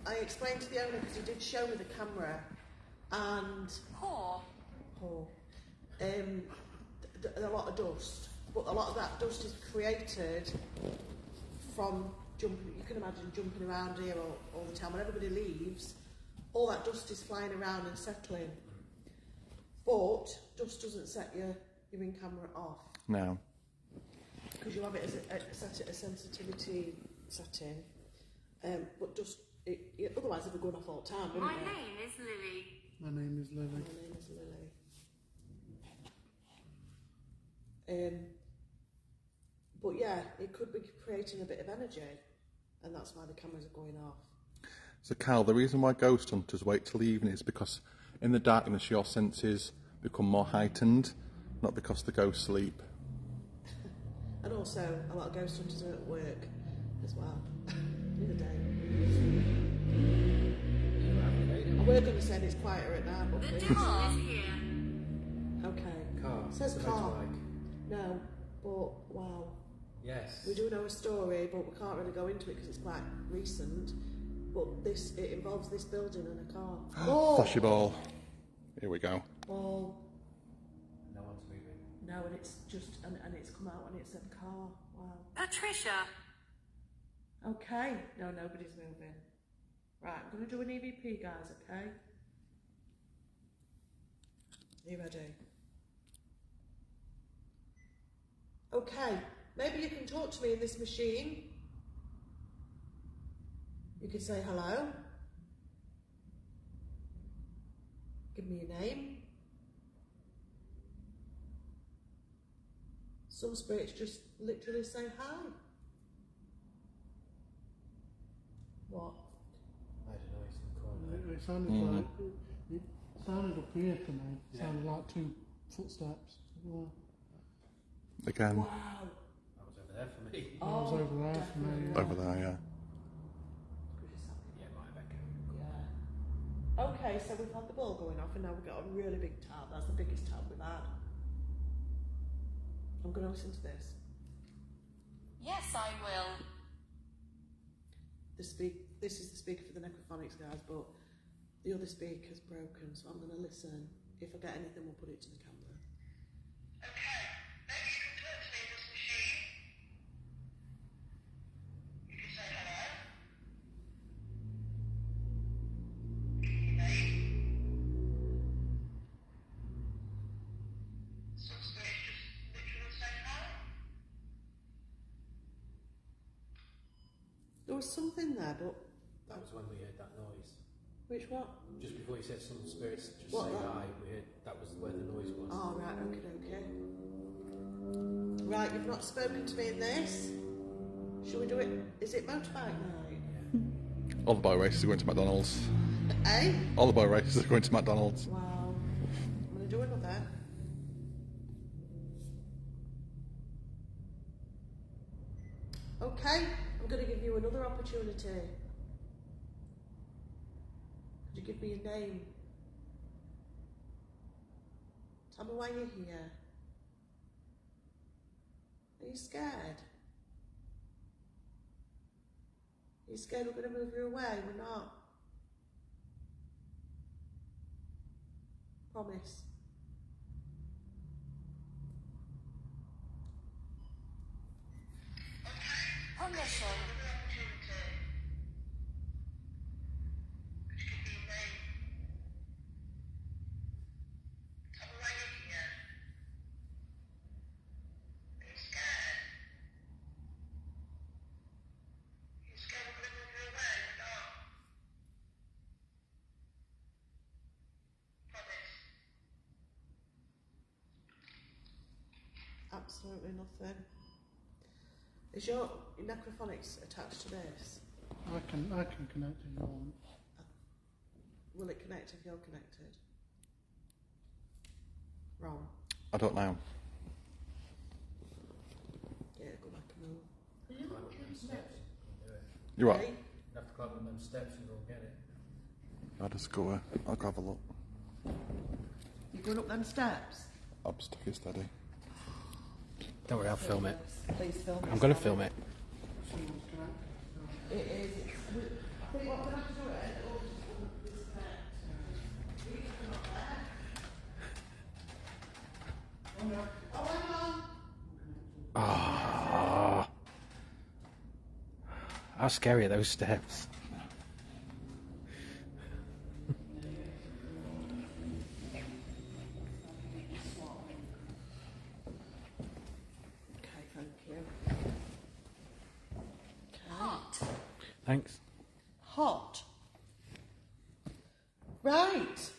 [SPEAKER 2] I explained to the owner because he did show me the camera and
[SPEAKER 4] Poor.
[SPEAKER 2] a lot of dust, but a lot of that dust is created from jumping. You can imagine jumping around here all the time. When everybody leaves, all that dust is flying around and settling. But dust doesn't set your in camera off.
[SPEAKER 3] No.
[SPEAKER 2] Because you have it as set at a sensitivity setting. But dust, otherwise it would go off all the time, wouldn't
[SPEAKER 4] My
[SPEAKER 2] it?
[SPEAKER 4] name is Lily.
[SPEAKER 5] My name is Lily.
[SPEAKER 2] My name is Lily. But yeah, it could be creating a bit of energy, and that's why the cameras are going off.
[SPEAKER 3] So Cal, the reason why ghost hunters wait till the evening is because in the darkness your senses become more heightened, not because the ghosts sleep.
[SPEAKER 2] And also, a lot of ghost hunters are at work as well in the day. I work on the saying it's quieter at night, but
[SPEAKER 4] The
[SPEAKER 2] please.
[SPEAKER 4] devil is here.
[SPEAKER 2] Okay.
[SPEAKER 6] Car.
[SPEAKER 2] It says
[SPEAKER 6] The
[SPEAKER 2] car.
[SPEAKER 6] motorbike.
[SPEAKER 2] No, but wow.
[SPEAKER 6] Yes.
[SPEAKER 2] We do know a story, but we can't really go into it because it's quite recent. But it involves this building and a car.
[SPEAKER 3] Flashy ball. Here we go.
[SPEAKER 2] Ball.
[SPEAKER 6] No one's moving.
[SPEAKER 2] No, and it's just and it's come out and it said car. Wow.
[SPEAKER 4] Patricia.
[SPEAKER 2] Okay. No, nobody's moving. Right, I'm going to do an EVP, guys. Okay. Are you ready? Okay. Maybe you can talk to me in this machine. You can say hello. Give me your name. Some spirits just literally say hi. What?
[SPEAKER 6] I don't know, he's in the corner.
[SPEAKER 5] It sounded like it sounded up here to me. It sounded like two footsteps. Yeah.
[SPEAKER 3] Again.
[SPEAKER 2] Wow.
[SPEAKER 6] That was over there for me.
[SPEAKER 5] I was over there for me.
[SPEAKER 3] Over there, yeah.
[SPEAKER 2] Okay, so we've had the ball going off and now we've got a really big tab. That's the biggest tab we've had. I'm going to listen to this.
[SPEAKER 4] Yes, I will.
[SPEAKER 2] This is the speaker for the Necrophonics guys, but the other speaker's broken, so I'm going to listen. If I get anything, we'll put it to the camera.
[SPEAKER 7] Okay, maybe you can talk to me in this machine. You can say hello. Can you name? Some spirits just literally say hello.
[SPEAKER 2] There was something there, but
[SPEAKER 6] That was when we heard that noise.
[SPEAKER 2] which one?
[SPEAKER 6] Just before you said some spirits just
[SPEAKER 2] What,
[SPEAKER 6] say
[SPEAKER 2] that?
[SPEAKER 6] hi, we heard that was where the noise was.
[SPEAKER 2] Oh, right, okay. Right, you've not spoken to me in this. Shall we do it? Is it motorbike night?
[SPEAKER 3] All the boy races are going to McDonald's.
[SPEAKER 2] Eh?
[SPEAKER 3] All the boy races are going to McDonald's.
[SPEAKER 2] Wow. I'm going to do another. Okay, I'm going to give you another opportunity. Could you give me your name? Tell me why you're here. Are you scared? Are you scared we're going to move you away? We're not. Promise.
[SPEAKER 4] Permission.
[SPEAKER 7] Another opportunity. Could you give me your name? Tell me why you're here. Are you scared? Are you scared we're going to move you away? We're not. Promise.
[SPEAKER 2] Absolutely nothing. Is your necrophonics attached to this?
[SPEAKER 5] I can connect if you want.
[SPEAKER 2] Will it connect if you're connected? Wrong.
[SPEAKER 3] I don't know.
[SPEAKER 2] Yeah, go back and move.
[SPEAKER 6] Climb up them steps and do it.
[SPEAKER 3] You're right.
[SPEAKER 2] Hey,
[SPEAKER 6] You have to climb up them steps and go and get it.
[SPEAKER 3] I'll just go. I'll go have a look.
[SPEAKER 2] you going up them steps?
[SPEAKER 3] I'll just take it steady.
[SPEAKER 6] Don't worry, I'll film it.
[SPEAKER 2] Please film it.
[SPEAKER 6] I'm going to film it.
[SPEAKER 5] See what's connected.
[SPEAKER 2] It is. I think what we're going to have to do it or disconnect. Oh, hang on.
[SPEAKER 1] Ah. How scary are those steps?
[SPEAKER 2] Okay, thank you.
[SPEAKER 4] Hot.
[SPEAKER 1] Thanks.
[SPEAKER 2] Hot. Right.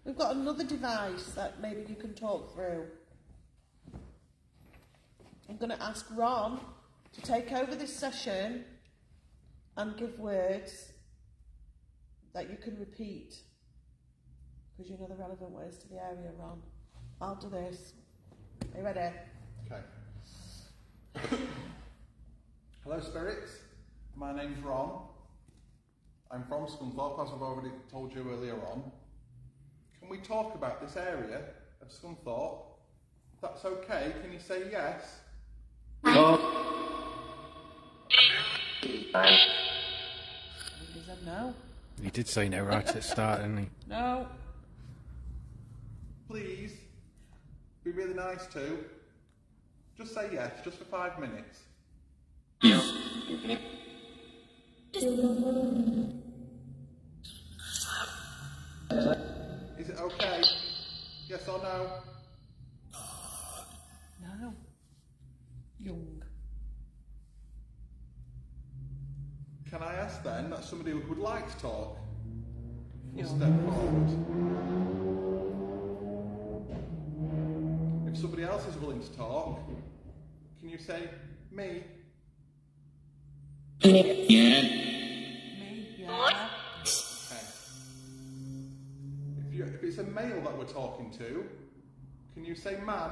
[SPEAKER 2] We've got another device that maybe you can talk through. I'm going to ask Ron to take over this session and give words that you can repeat. Because you know the relevant words to the area, Ron. I'll do this. Are you ready?
[SPEAKER 3] Okay. Hello, spirits. My name's Ron. I'm from Scunthorpe, as I've already told you earlier on. Can we talk about this area of Scunthorpe? If that's okay, can you say yes?
[SPEAKER 2] He said no.
[SPEAKER 1] He did say no right at the start, didn't he?
[SPEAKER 2] No.
[SPEAKER 3] Please. Be really nice too. Just say yes, just for 5 minutes. Is it okay? Yes or no?
[SPEAKER 2] No. Young.
[SPEAKER 3] Can I ask then that somebody who would like to talk will
[SPEAKER 2] Yeah.
[SPEAKER 3] step forward? If somebody else is willing to talk, can you say me?
[SPEAKER 2] Me, yeah.
[SPEAKER 3] Okay. If it's a male that we're talking to, can you say man?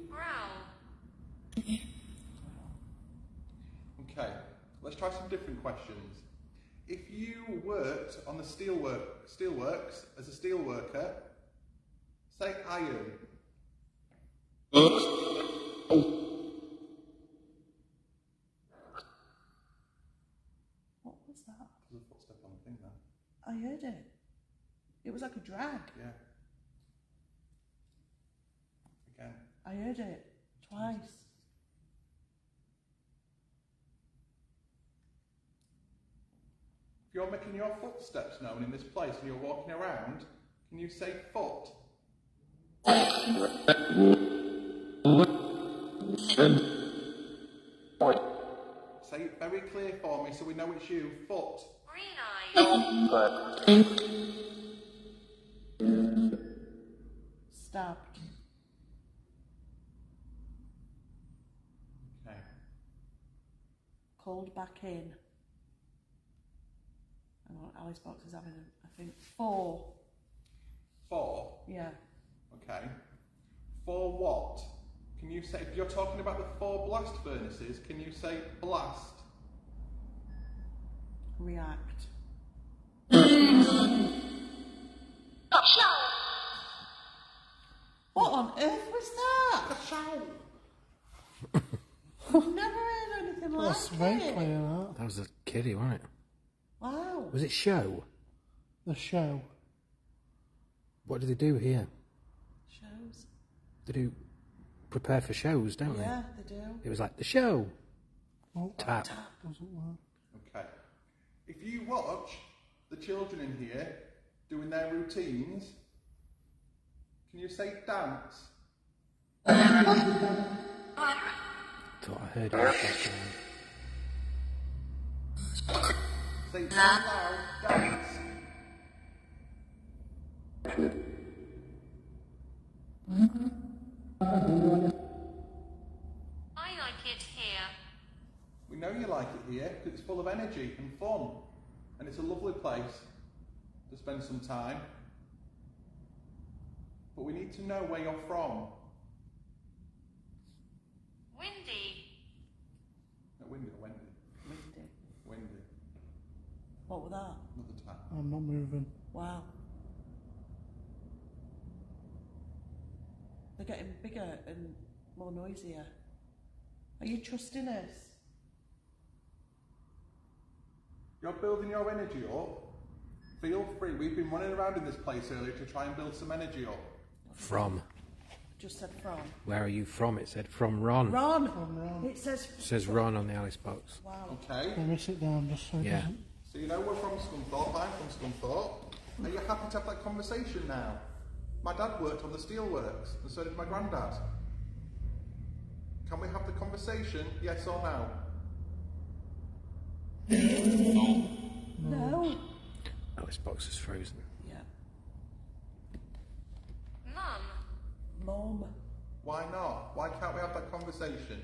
[SPEAKER 4] Growl.
[SPEAKER 3] questions. If you worked on the steelworks as a steel worker, say iron.
[SPEAKER 2] What was that?
[SPEAKER 3] There's a footstep on the thing there.
[SPEAKER 2] I heard it. It was like a drag.
[SPEAKER 3] Yeah. Again.
[SPEAKER 2] I heard it twice.
[SPEAKER 3] If you're making your footsteps known in this place and you're walking around, can you say foot? Say it very clear for me so we know it's you. Foot.
[SPEAKER 4] Green eye.
[SPEAKER 2] Stabbed.
[SPEAKER 3] Okay.
[SPEAKER 2] Called back in. Hang on, Alice Box is having, I think, 4.
[SPEAKER 3] 4.
[SPEAKER 2] Yeah.
[SPEAKER 3] Okay. For what? Can you say, if you're talking about the 4 blast furnaces, can you say blast?
[SPEAKER 2] React. What on earth was that? I've never heard anything like
[SPEAKER 5] That's very
[SPEAKER 2] it.
[SPEAKER 5] clear, that.
[SPEAKER 1] That was a kiddie, wasn't it?
[SPEAKER 2] Wow.
[SPEAKER 1] Was it show?
[SPEAKER 5] The show.
[SPEAKER 1] What do they do here?
[SPEAKER 2] Shows.
[SPEAKER 1] They do prepare for shows, don't
[SPEAKER 2] Yeah, they do.
[SPEAKER 1] they? It was like the show.
[SPEAKER 5] Oh,
[SPEAKER 1] Tap.
[SPEAKER 5] doesn't work.
[SPEAKER 3] Okay. If you watch the children in here doing their routines, can you say dance?
[SPEAKER 1] Thought I heard it. in the background.
[SPEAKER 3] Say it loud, dance.
[SPEAKER 4] I like it here.
[SPEAKER 3] We know you like it here because it's full of energy and fun, and it's a lovely place to spend some time. But we need to know where you're from.
[SPEAKER 4] Windy.
[SPEAKER 3] No, Wendy.
[SPEAKER 2] Windy.
[SPEAKER 3] Wendy.
[SPEAKER 2] What was that?
[SPEAKER 3] Another tap.
[SPEAKER 5] I'm not moving.
[SPEAKER 2] Wow. They're getting bigger and more noisier. Are you trusting us?
[SPEAKER 3] You're building your energy up. Feel free. We've been running around in this place earlier to try and build some energy up.
[SPEAKER 1] From.
[SPEAKER 2] Just said from.
[SPEAKER 1] Where are you from? It said from Ron.
[SPEAKER 2] Ron.
[SPEAKER 5] Ron.
[SPEAKER 2] It says.
[SPEAKER 1] It says Ron on the Alice box.
[SPEAKER 2] Wow.
[SPEAKER 3] Okay.
[SPEAKER 5] Let me sit down just so it
[SPEAKER 1] Yeah.
[SPEAKER 5] doesn't.
[SPEAKER 3] So you know we're from Scunthorpe. I'm from Scunthorpe. Are you happy to have that conversation now? My dad worked on the steelworks, and so did my granddad. Can we have the conversation, yes or no?
[SPEAKER 2] No.
[SPEAKER 1] Alice box is frozen.
[SPEAKER 2] Yeah.
[SPEAKER 4] Mum.
[SPEAKER 2] Mom.
[SPEAKER 3] Why not? Why can't we have that conversation?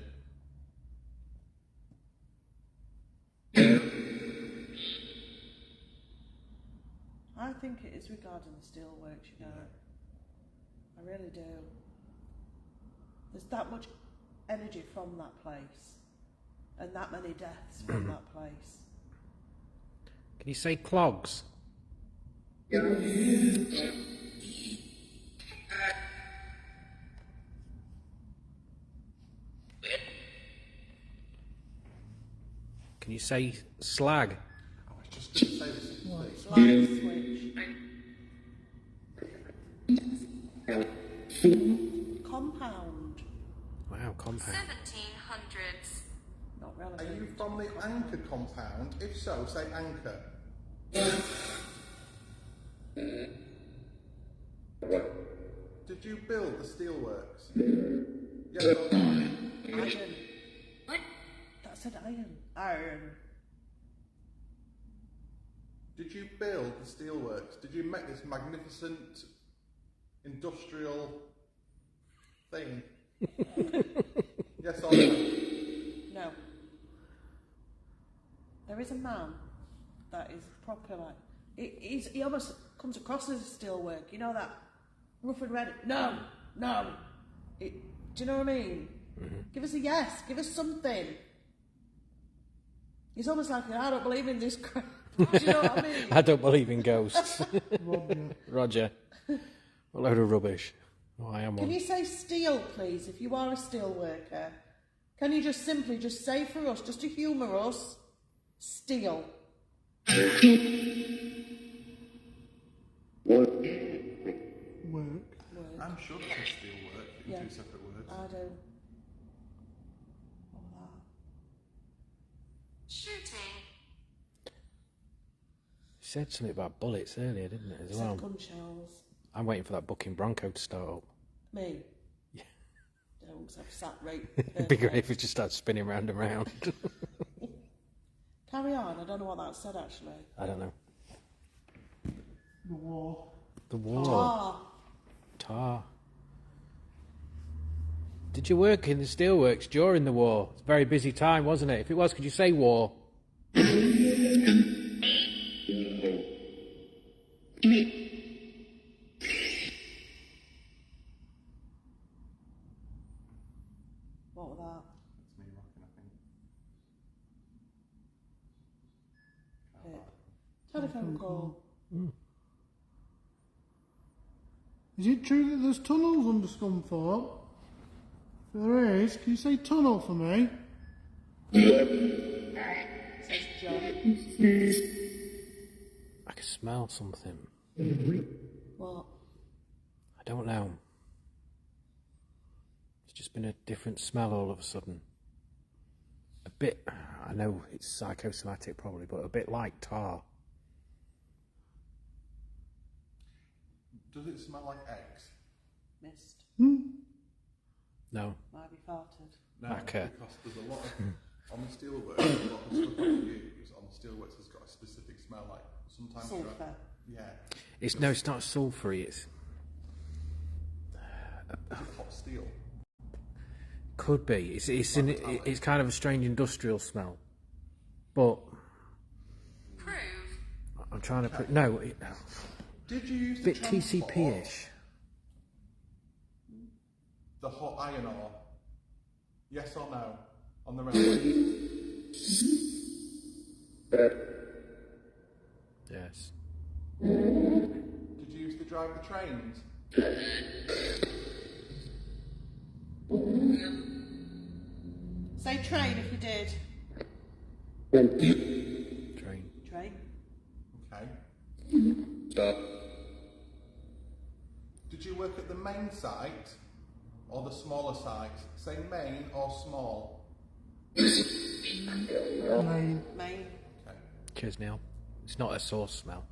[SPEAKER 2] I think it is regarding the steelworks, you know. I really do. There's that much energy from that place, and that many deaths from that place.
[SPEAKER 1] Can you say clogs? Can you say slag?
[SPEAKER 3] I was just going to say this.
[SPEAKER 2] Light switch. Compound.
[SPEAKER 1] Wow, compound.
[SPEAKER 4] 1700s.
[SPEAKER 2] Not
[SPEAKER 3] Are
[SPEAKER 2] relevant.
[SPEAKER 3] you from the Anchor compound? If so, say Anchor. Did you build the steelworks? Yes or no?
[SPEAKER 2] Iron. That said iron. Iron.
[SPEAKER 3] Did you build the steelworks? Did you make this magnificent industrial thing? Yes or no?
[SPEAKER 2] No. There is a man that is proper like he almost comes across as a steelwork. You know that rough and ready. No. Do you know what I mean?
[SPEAKER 1] Mm-hmm.
[SPEAKER 2] Give us a yes. Give us something. He's almost like, I don't believe in this crap. Do you know what I mean?
[SPEAKER 1] I don't believe in ghosts.
[SPEAKER 5] Roger.
[SPEAKER 1] Roger. A load of rubbish. Oh, I am
[SPEAKER 2] Can
[SPEAKER 1] one.
[SPEAKER 2] you say steel, please, if you are a steel worker? Can you just simply just say for us, just to humour us, steel?
[SPEAKER 5] Work.
[SPEAKER 3] I'm sure that can still work in
[SPEAKER 2] Yeah.
[SPEAKER 3] two separate words.
[SPEAKER 2] I do. What was
[SPEAKER 4] Shooting.
[SPEAKER 1] You said something about bullets earlier, didn't it,
[SPEAKER 2] that?
[SPEAKER 1] as
[SPEAKER 2] Said
[SPEAKER 1] well?
[SPEAKER 2] gun shells.
[SPEAKER 1] I'm waiting for that booking Bronco to start up.
[SPEAKER 2] Me? Yeah. Don't, 'cause I've sat right.
[SPEAKER 1] It'd be great if it just started spinning round and round.
[SPEAKER 2] Carry on, I don't know what that said actually.
[SPEAKER 1] I don't know.
[SPEAKER 5] The war.
[SPEAKER 1] The war.
[SPEAKER 2] Ah,
[SPEAKER 1] Tar. Did you work in the steelworks during the war? It's a very busy time, wasn't it? If it was, could you say war?
[SPEAKER 2] what was that?
[SPEAKER 3] It's me rocking, I think.
[SPEAKER 2] Telephone call.
[SPEAKER 5] Is it true that there's tunnels under Scunthorpe? If there is, can you say tunnel for me?
[SPEAKER 2] Says John.
[SPEAKER 1] I can smell something.
[SPEAKER 2] What?
[SPEAKER 1] I don't know. It's just been a different smell all of a sudden. A bit, I know it's psychosomatic probably, but a bit like tar.
[SPEAKER 3] Does it smell like eggs?
[SPEAKER 2] Missed.
[SPEAKER 1] No.
[SPEAKER 2] Might be farted.
[SPEAKER 3] No,
[SPEAKER 1] Okay.
[SPEAKER 3] because there's a lot of, on the steelworks, a lot of stuff that you use on the steelworks has got a specific smell, like sometimes you're
[SPEAKER 2] Sulphur.
[SPEAKER 3] yeah,
[SPEAKER 1] It's not sulphury, it's
[SPEAKER 3] hot steel.
[SPEAKER 1] could be. It's kind of a strange industrial smell. But
[SPEAKER 4] Prove.
[SPEAKER 1] I'm trying to put no,
[SPEAKER 3] Did you use
[SPEAKER 1] a
[SPEAKER 3] the
[SPEAKER 1] bit
[SPEAKER 3] term
[SPEAKER 1] TCP-ish.
[SPEAKER 3] the hot iron ore? Yes or no? On the railway?
[SPEAKER 1] Yes.
[SPEAKER 3] Did you used to drive the trains?
[SPEAKER 2] Say train if you did.
[SPEAKER 1] Train.
[SPEAKER 2] Train.
[SPEAKER 3] Okay. Did you work at the main site or the smaller site? Say main or small.
[SPEAKER 5] Main.
[SPEAKER 2] Main.
[SPEAKER 3] Okay.
[SPEAKER 1] Cheers, Neil. It's not a sauce smell.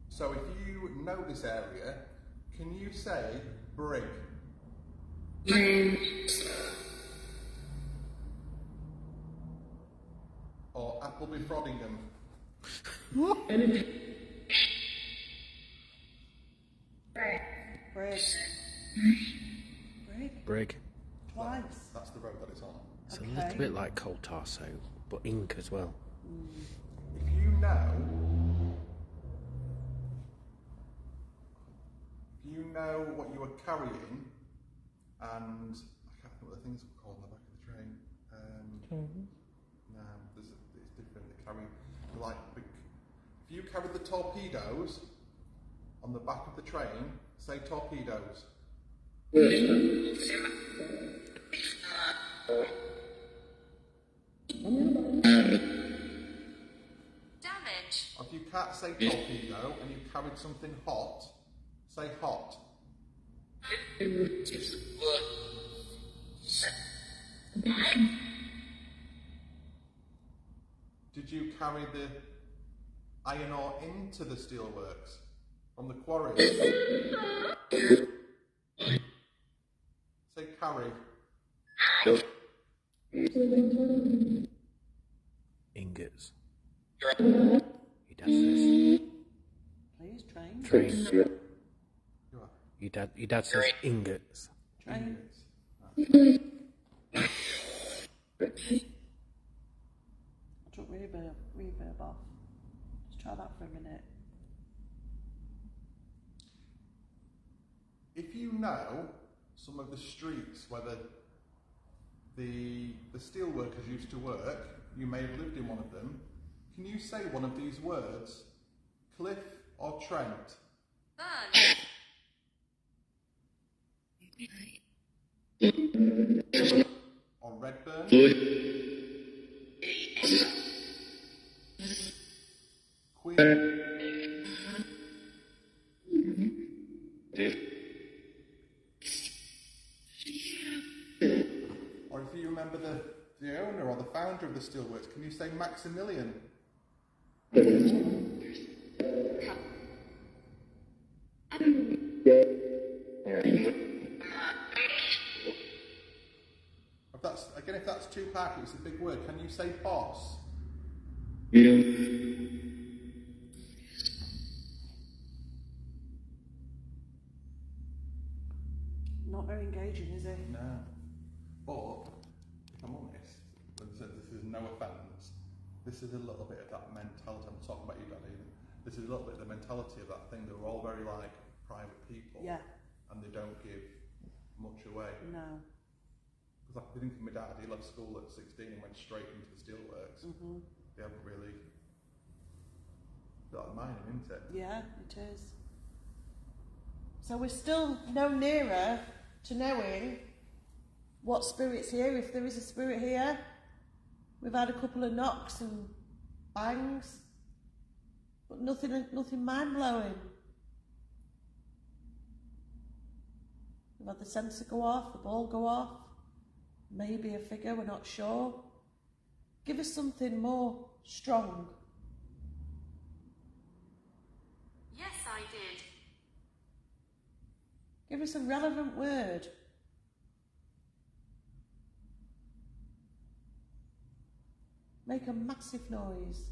[SPEAKER 3] So if you know this area, can you say brig? Or Appleby Frodingham?
[SPEAKER 2] Brig. Brig.
[SPEAKER 1] Brig.
[SPEAKER 2] Twice.
[SPEAKER 3] That's the road that it's on.
[SPEAKER 1] It's a
[SPEAKER 2] Okay.
[SPEAKER 1] little bit like coal tar soap, but ink as well.
[SPEAKER 3] If you know what you were carrying, and I can't think what the things were called on the back of the train. No, it's different. They carry like big. If you carried the torpedoes on the back of the train, say torpedoes.
[SPEAKER 4] Damage.
[SPEAKER 3] If you can't say torpedo and you carried something hot, say hot. Did you carry the iron ore into the steelworks from the quarry? Say carry.
[SPEAKER 1] Ingots. Your dad says.
[SPEAKER 2] Please, train.
[SPEAKER 1] Train.
[SPEAKER 3] You are.
[SPEAKER 1] Your dad says ingots.
[SPEAKER 2] Train. I took reverb off. Just try that for a minute.
[SPEAKER 3] If you know some of the streets where the steelworkers used to work. You may have lived in one of them. Can you say one of these words? Cliff or Trent?
[SPEAKER 4] Burn.
[SPEAKER 3] Or Redburn? Queen? Or if you remember the owner or the founder of the steelworks, can you say Maximilian? If that's too hard, it's a big word. Can you say boss?
[SPEAKER 2] Not very engaging, is it?
[SPEAKER 3] No. But, if I'm honest, when I said this is no offence, this is a little bit of that mentality. I'm talking about you, Daddy. This is a little bit of the mentality of that thing. They're all very like private people.
[SPEAKER 2] Yeah.
[SPEAKER 3] And they don't give much away.
[SPEAKER 2] No.
[SPEAKER 3] Because I think of my dad, he left school at 16 and went straight into the steelworks.
[SPEAKER 2] Mm-hmm.
[SPEAKER 3] They haven't really got mine, isn't it?
[SPEAKER 2] Yeah, it is. So we're still no nearer to knowing what spirit's here, if there is a spirit here. We've had a couple of knocks and bangs, but nothing mind-blowing. We've had the sensor go off, the ball go off, maybe a figure, we're not sure. Give us something more strong.
[SPEAKER 4] Yes, I did.
[SPEAKER 2] Give us a relevant word. Make a massive noise.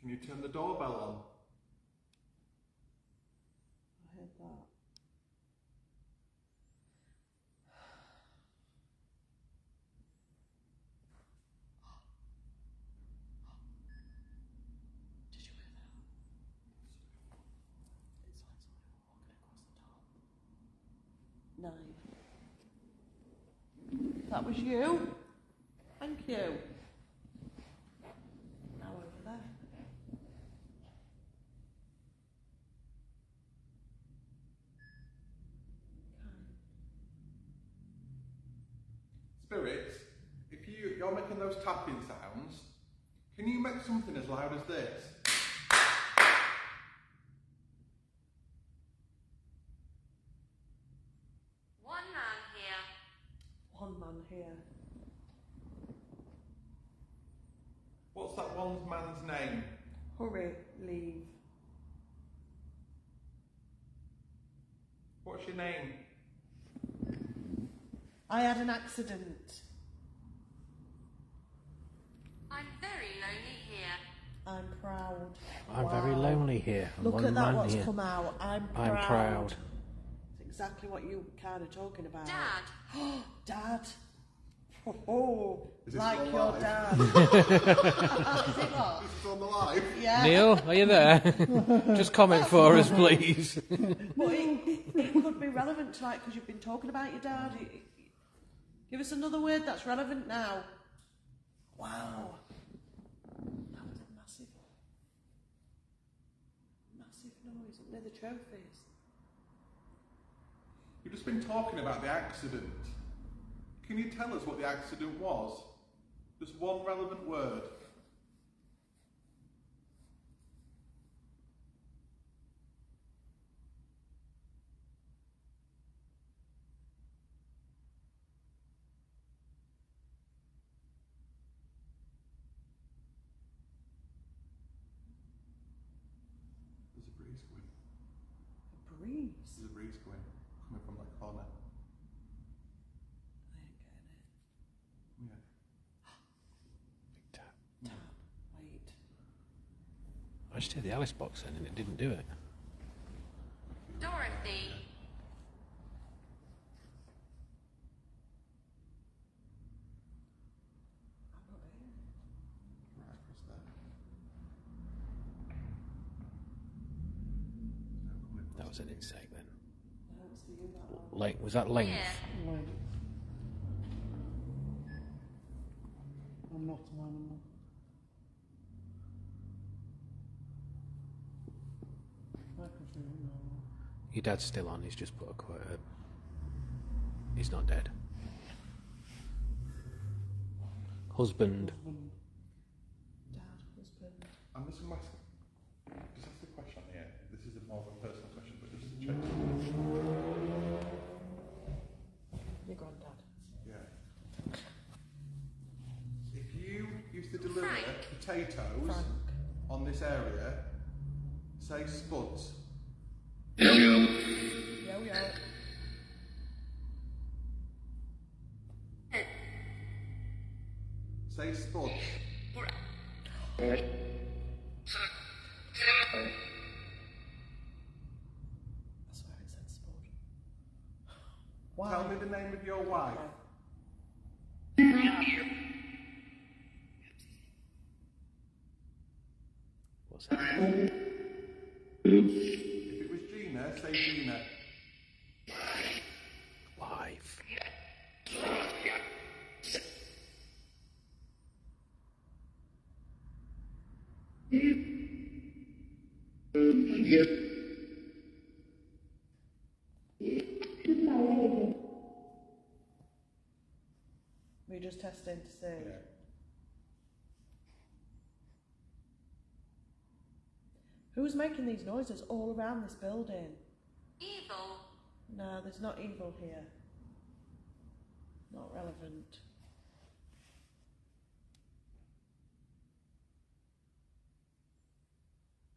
[SPEAKER 3] Can you turn the doorbell on?
[SPEAKER 2] I heard that. Did you hear that? It's like someone walking across the top. 9. That was you. Thank you. Now over there.
[SPEAKER 3] Spirits, if you're making those tapping sounds, can you make something as loud as this?
[SPEAKER 4] One man here.
[SPEAKER 2] One man here.
[SPEAKER 3] What's that one man's name?
[SPEAKER 2] Hurry, leave.
[SPEAKER 3] What's your name?
[SPEAKER 2] I had an accident.
[SPEAKER 4] I'm very lonely here.
[SPEAKER 2] I'm proud.
[SPEAKER 1] I'm
[SPEAKER 2] Wow.
[SPEAKER 1] very lonely here. I'm
[SPEAKER 2] Look
[SPEAKER 1] one
[SPEAKER 2] at that,
[SPEAKER 1] man
[SPEAKER 2] what's
[SPEAKER 1] here.
[SPEAKER 2] come out. I'm
[SPEAKER 1] I'm proud.
[SPEAKER 2] It's exactly what you were kind of talking about.
[SPEAKER 4] Dad.
[SPEAKER 2] Dad. Oh,
[SPEAKER 3] Is this
[SPEAKER 2] like
[SPEAKER 3] still
[SPEAKER 2] your
[SPEAKER 3] live?
[SPEAKER 2] dad. Is it what?
[SPEAKER 3] This is on the live.
[SPEAKER 2] Yeah.
[SPEAKER 1] Neil, are you there? Just comment for us, please.
[SPEAKER 2] But it could be relevant tonight because you've been talking about your dad. Give us another word that's relevant now. Wow. That was a massive noise up near the trophies.
[SPEAKER 3] You've just been talking about the accident. Can you tell us what the accident was? Just one relevant word. There's a breeze going.
[SPEAKER 2] A breeze.
[SPEAKER 3] There's a breeze going, coming from that corner.
[SPEAKER 2] I ain't getting it.
[SPEAKER 3] Yeah.
[SPEAKER 2] Tap. Wait.
[SPEAKER 1] I just did the Alice box then and it didn't do it.
[SPEAKER 4] Dorothy.
[SPEAKER 2] I'm not hearing it.
[SPEAKER 3] Right across there.
[SPEAKER 1] was an insect then.
[SPEAKER 2] No, it's for you, that one.
[SPEAKER 1] Was that length?
[SPEAKER 4] Here.
[SPEAKER 5] Length. I'm not an animal. I can feel it now.
[SPEAKER 1] Your dad's still on. He's just put a quote. He's not dead. Husband.
[SPEAKER 5] Husband.
[SPEAKER 2] Dad, husband.
[SPEAKER 3] I'm just going to just ask the question here. This is more of a personal question, but just to check.
[SPEAKER 2] Your granddad.
[SPEAKER 3] Yeah. If you used to deliver
[SPEAKER 4] Frank.
[SPEAKER 3] potatoes
[SPEAKER 2] Frank.
[SPEAKER 3] on this area, say spuds,
[SPEAKER 2] Yo, yo.
[SPEAKER 3] say spuds.
[SPEAKER 2] I swear it said spud. Why?
[SPEAKER 3] Tell me the name of your wife.
[SPEAKER 1] What's that?
[SPEAKER 3] If it was Gina, say Gina.
[SPEAKER 1] Wife.
[SPEAKER 2] We're just testing to see.
[SPEAKER 3] Yeah.
[SPEAKER 2] Who's making these noises all around this building?
[SPEAKER 4] Evil.
[SPEAKER 2] No, there's not evil here. Not relevant.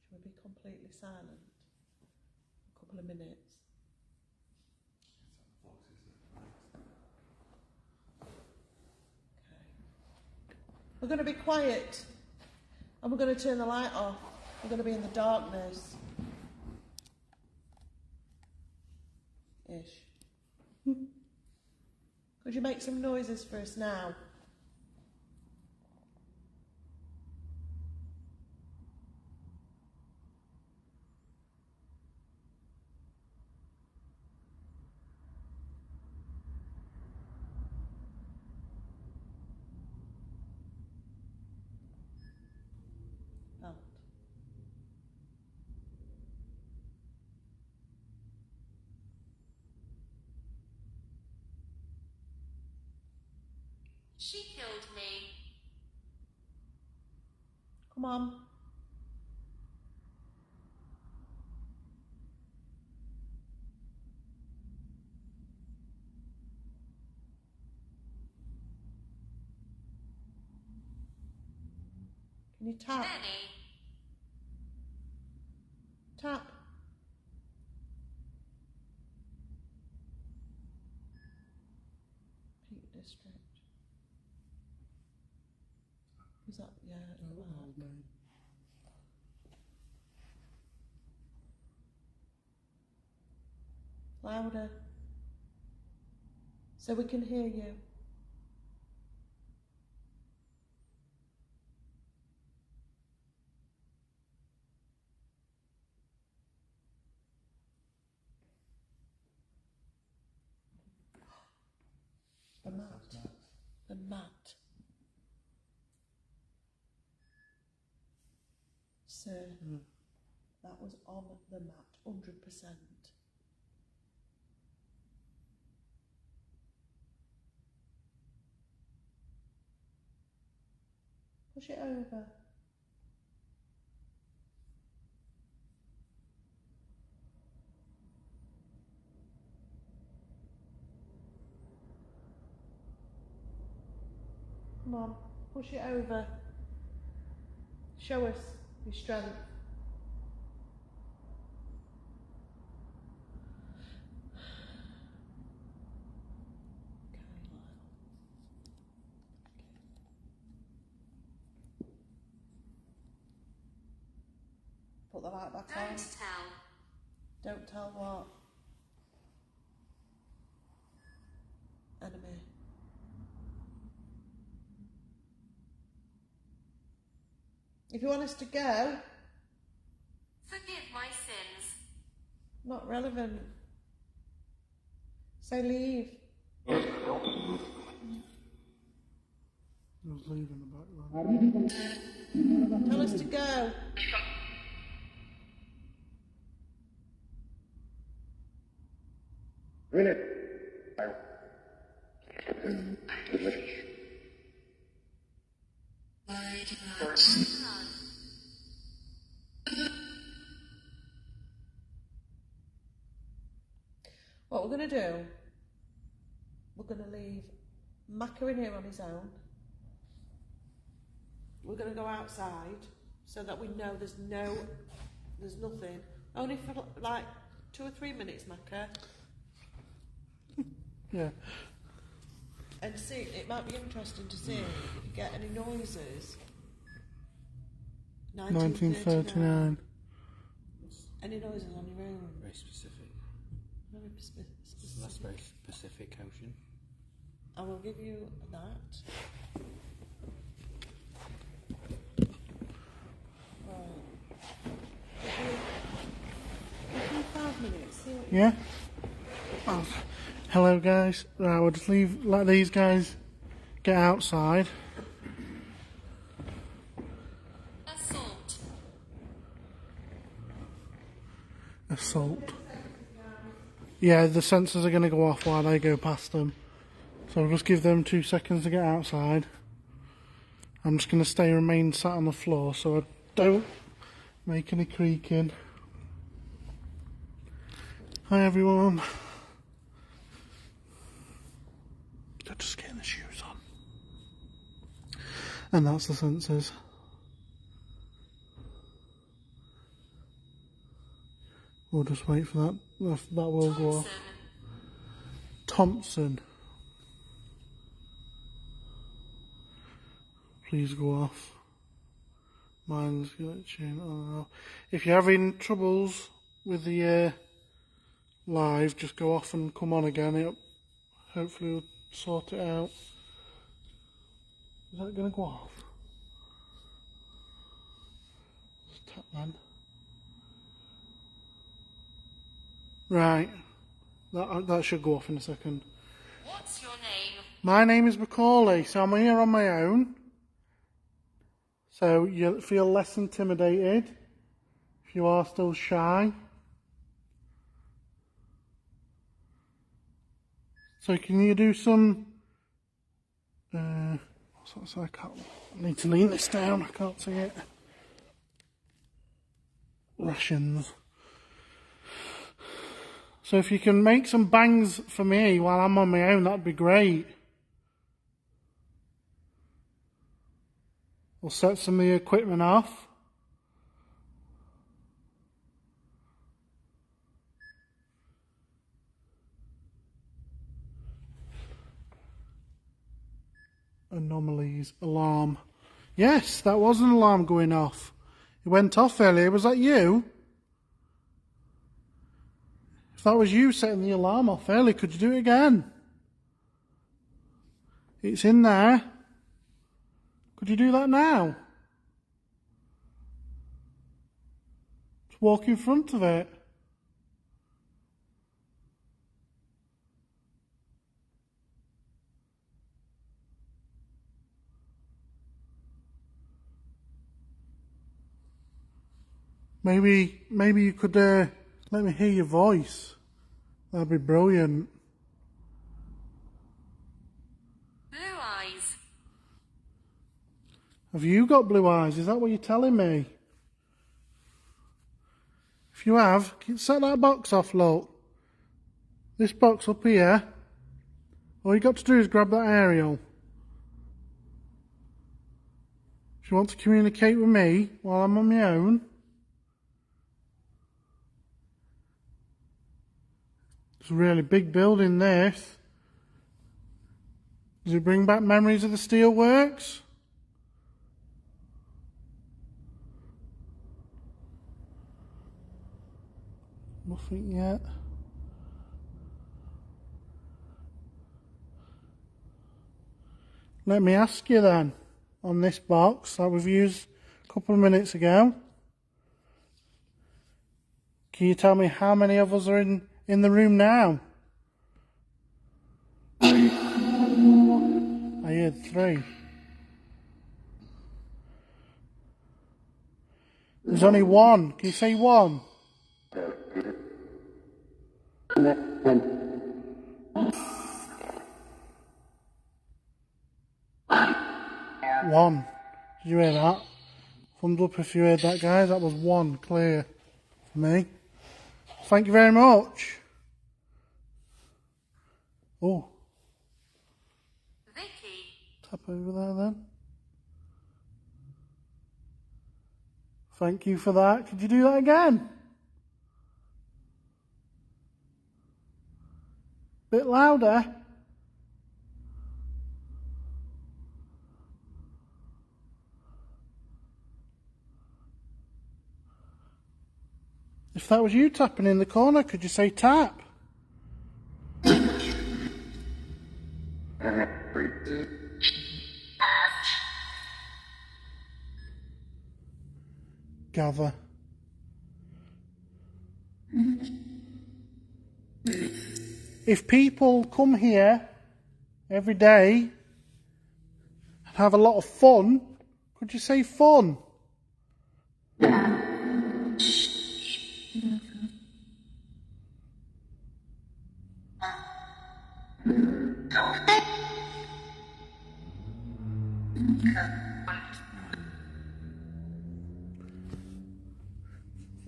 [SPEAKER 2] Should we be completely silent? A couple of minutes. Okay. We're going to be quiet. And we're going to turn the light off. We're going to be in the darkness. Ish. Could you make some noises for us now? Out.
[SPEAKER 4] She killed me.
[SPEAKER 2] Come on. Can you tap?
[SPEAKER 4] Benny.
[SPEAKER 2] Tap. Peak District. Was that? Yeah.
[SPEAKER 5] Old name.
[SPEAKER 2] Louder. So we can hear you. The mat. The mat. Sir, that was on the mat, 100%. Push it over. Come on, push it over. Show us your strength. Okay, Lyle. Put the light back on.
[SPEAKER 4] Don't tell.
[SPEAKER 2] Don't tell what? Enemy. If you want us to go,
[SPEAKER 4] Forgive my sins.
[SPEAKER 2] Not relevant. Say leave.
[SPEAKER 5] I was leaving the background.
[SPEAKER 2] Tell us to go. What we're going to do, we're going to leave Macca in here on his own. We're going to go outside so that we know there's nothing. Only for like 2 or 3 minutes, Macca.
[SPEAKER 5] Yeah.
[SPEAKER 2] And see, it might be interesting to see if you get any noises.
[SPEAKER 5] 1939.
[SPEAKER 2] Any noises on your own?
[SPEAKER 1] Very specific.
[SPEAKER 2] Very
[SPEAKER 1] That's very Pacific Ocean.
[SPEAKER 2] I will give you that. Give you 5 minutes. See what you
[SPEAKER 5] Yeah? Oh, hello guys. Right, we'll just let these guys get outside.
[SPEAKER 4] Assault.
[SPEAKER 5] Assault. Yeah, the sensors are going to go off while they go past them. So we'll just give them 2 seconds to get outside. I'm just going to remain sat on the floor so I don't make any creaking. Hi everyone. They're just getting the shoes on. And that's the sensors. We'll just wait for that. That will go off. Thompson. Please go off. Mine's glitching. I don't know. If you're having troubles with the live, just go off and come on again. It hopefully will sort it out. Is that going to go off? Just tap then. Right. That should go off in a second.
[SPEAKER 4] What's your name?
[SPEAKER 5] My name is Macaulay, so I'm here on my own. So you feel less intimidated if you are still shy. So can you do some... I need to lean this down, I can't see it. Rations. So if you can make some bangs for me while I'm on my own, that'd be great. We'll set some of the equipment off. Anomalies, alarm. Yes, that was an alarm going off. It went off earlier. Was that you? If that was you setting the alarm off earlier, could you do it again? It's in there. Could you do that now? Just walk in front of it. Maybe you could let me hear your voice. That'd be brilliant.
[SPEAKER 4] Blue eyes.
[SPEAKER 5] Have you got blue eyes? Is that what you're telling me? If you have, can you set that box off, look. This box up here. All you got to do is grab that aerial. If you want to communicate with me while I'm on my own. It's a really big building, this. Does it bring back memories of the steelworks? Nothing yet. Let me ask you then, on this box that we've used a couple of minutes ago. Can you tell me how many of us are in the room now? I heard 3. There's only 1. Can you say 1? 1. Did you hear that? Thumbs up if you heard that, guys. That was 1 clear for me. Thank you very much. Oh.
[SPEAKER 4] Vicky.
[SPEAKER 5] Tap over there then. Thank you for that. Could you do that again? Bit louder. If that was you tapping in the corner, could you say tap? Gather. If people come here every day and have a lot of fun, could you say fun?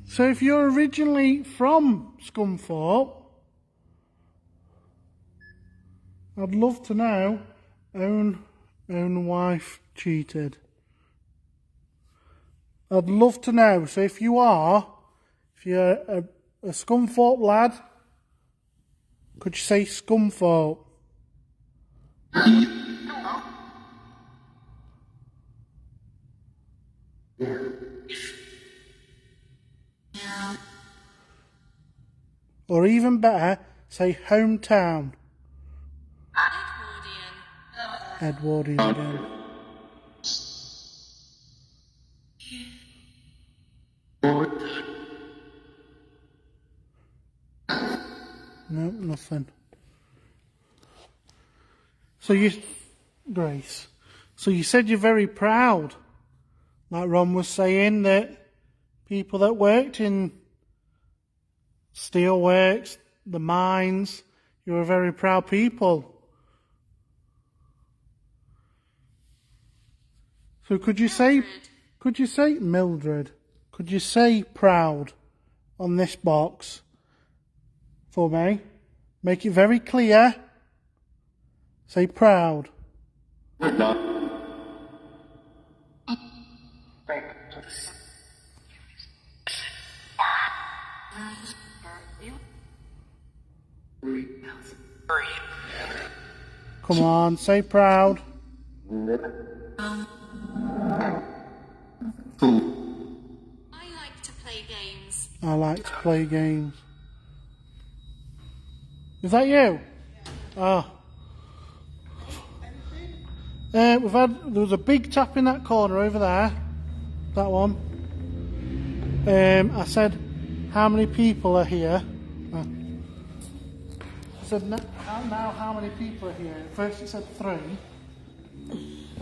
[SPEAKER 5] So if you're originally from Scunthorpe, I'd love to know, own wife cheated. I'd love to know. So if you're a Scunthorpe lad, could you say Scunthorpe? Or even better, say hometown.
[SPEAKER 4] Edwardian.
[SPEAKER 5] Edwardian again. No, nothing. Grace. So you said you're very proud, like Ron was saying, that people that worked in steelworks, the mines, you were very proud people. So could you say Mildred? Could you say proud on this box for me? Make it very clear. Say proud. Come on, say proud.
[SPEAKER 4] I like to play games.
[SPEAKER 5] I like to play games. Is that you? Oh. There was a big tap in that corner over there. That one. I said, how many people are here? I said, now how many people are here? At first it said 3.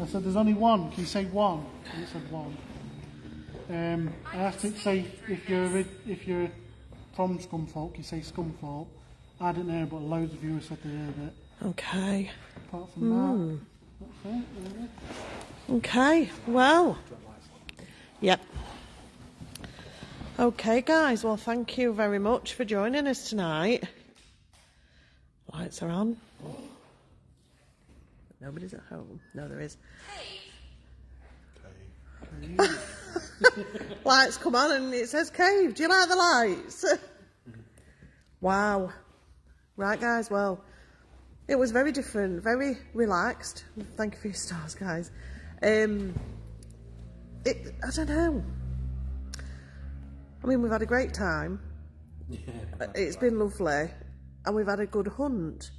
[SPEAKER 5] I said, there's only 1. Can you say 1? And it said 1. I asked it to say, if you're from Scunthorpe, you say Scunthorpe. I didn't hear, but loads of you said they heard it.
[SPEAKER 2] Okay.
[SPEAKER 5] Apart from that, that's it, really.
[SPEAKER 2] Okay, well. Yep. Okay, guys, well, thank you very much for joining us tonight. Lights are on. Nobody's at home. No, there is. Lights come on and it says cave. Do you like the lights? Wow. Right, guys, well, it was very different, very relaxed. Thank you for your stars, guys. I don't know. I mean, we've had a great time. It's been lovely. And we've had a good hunt.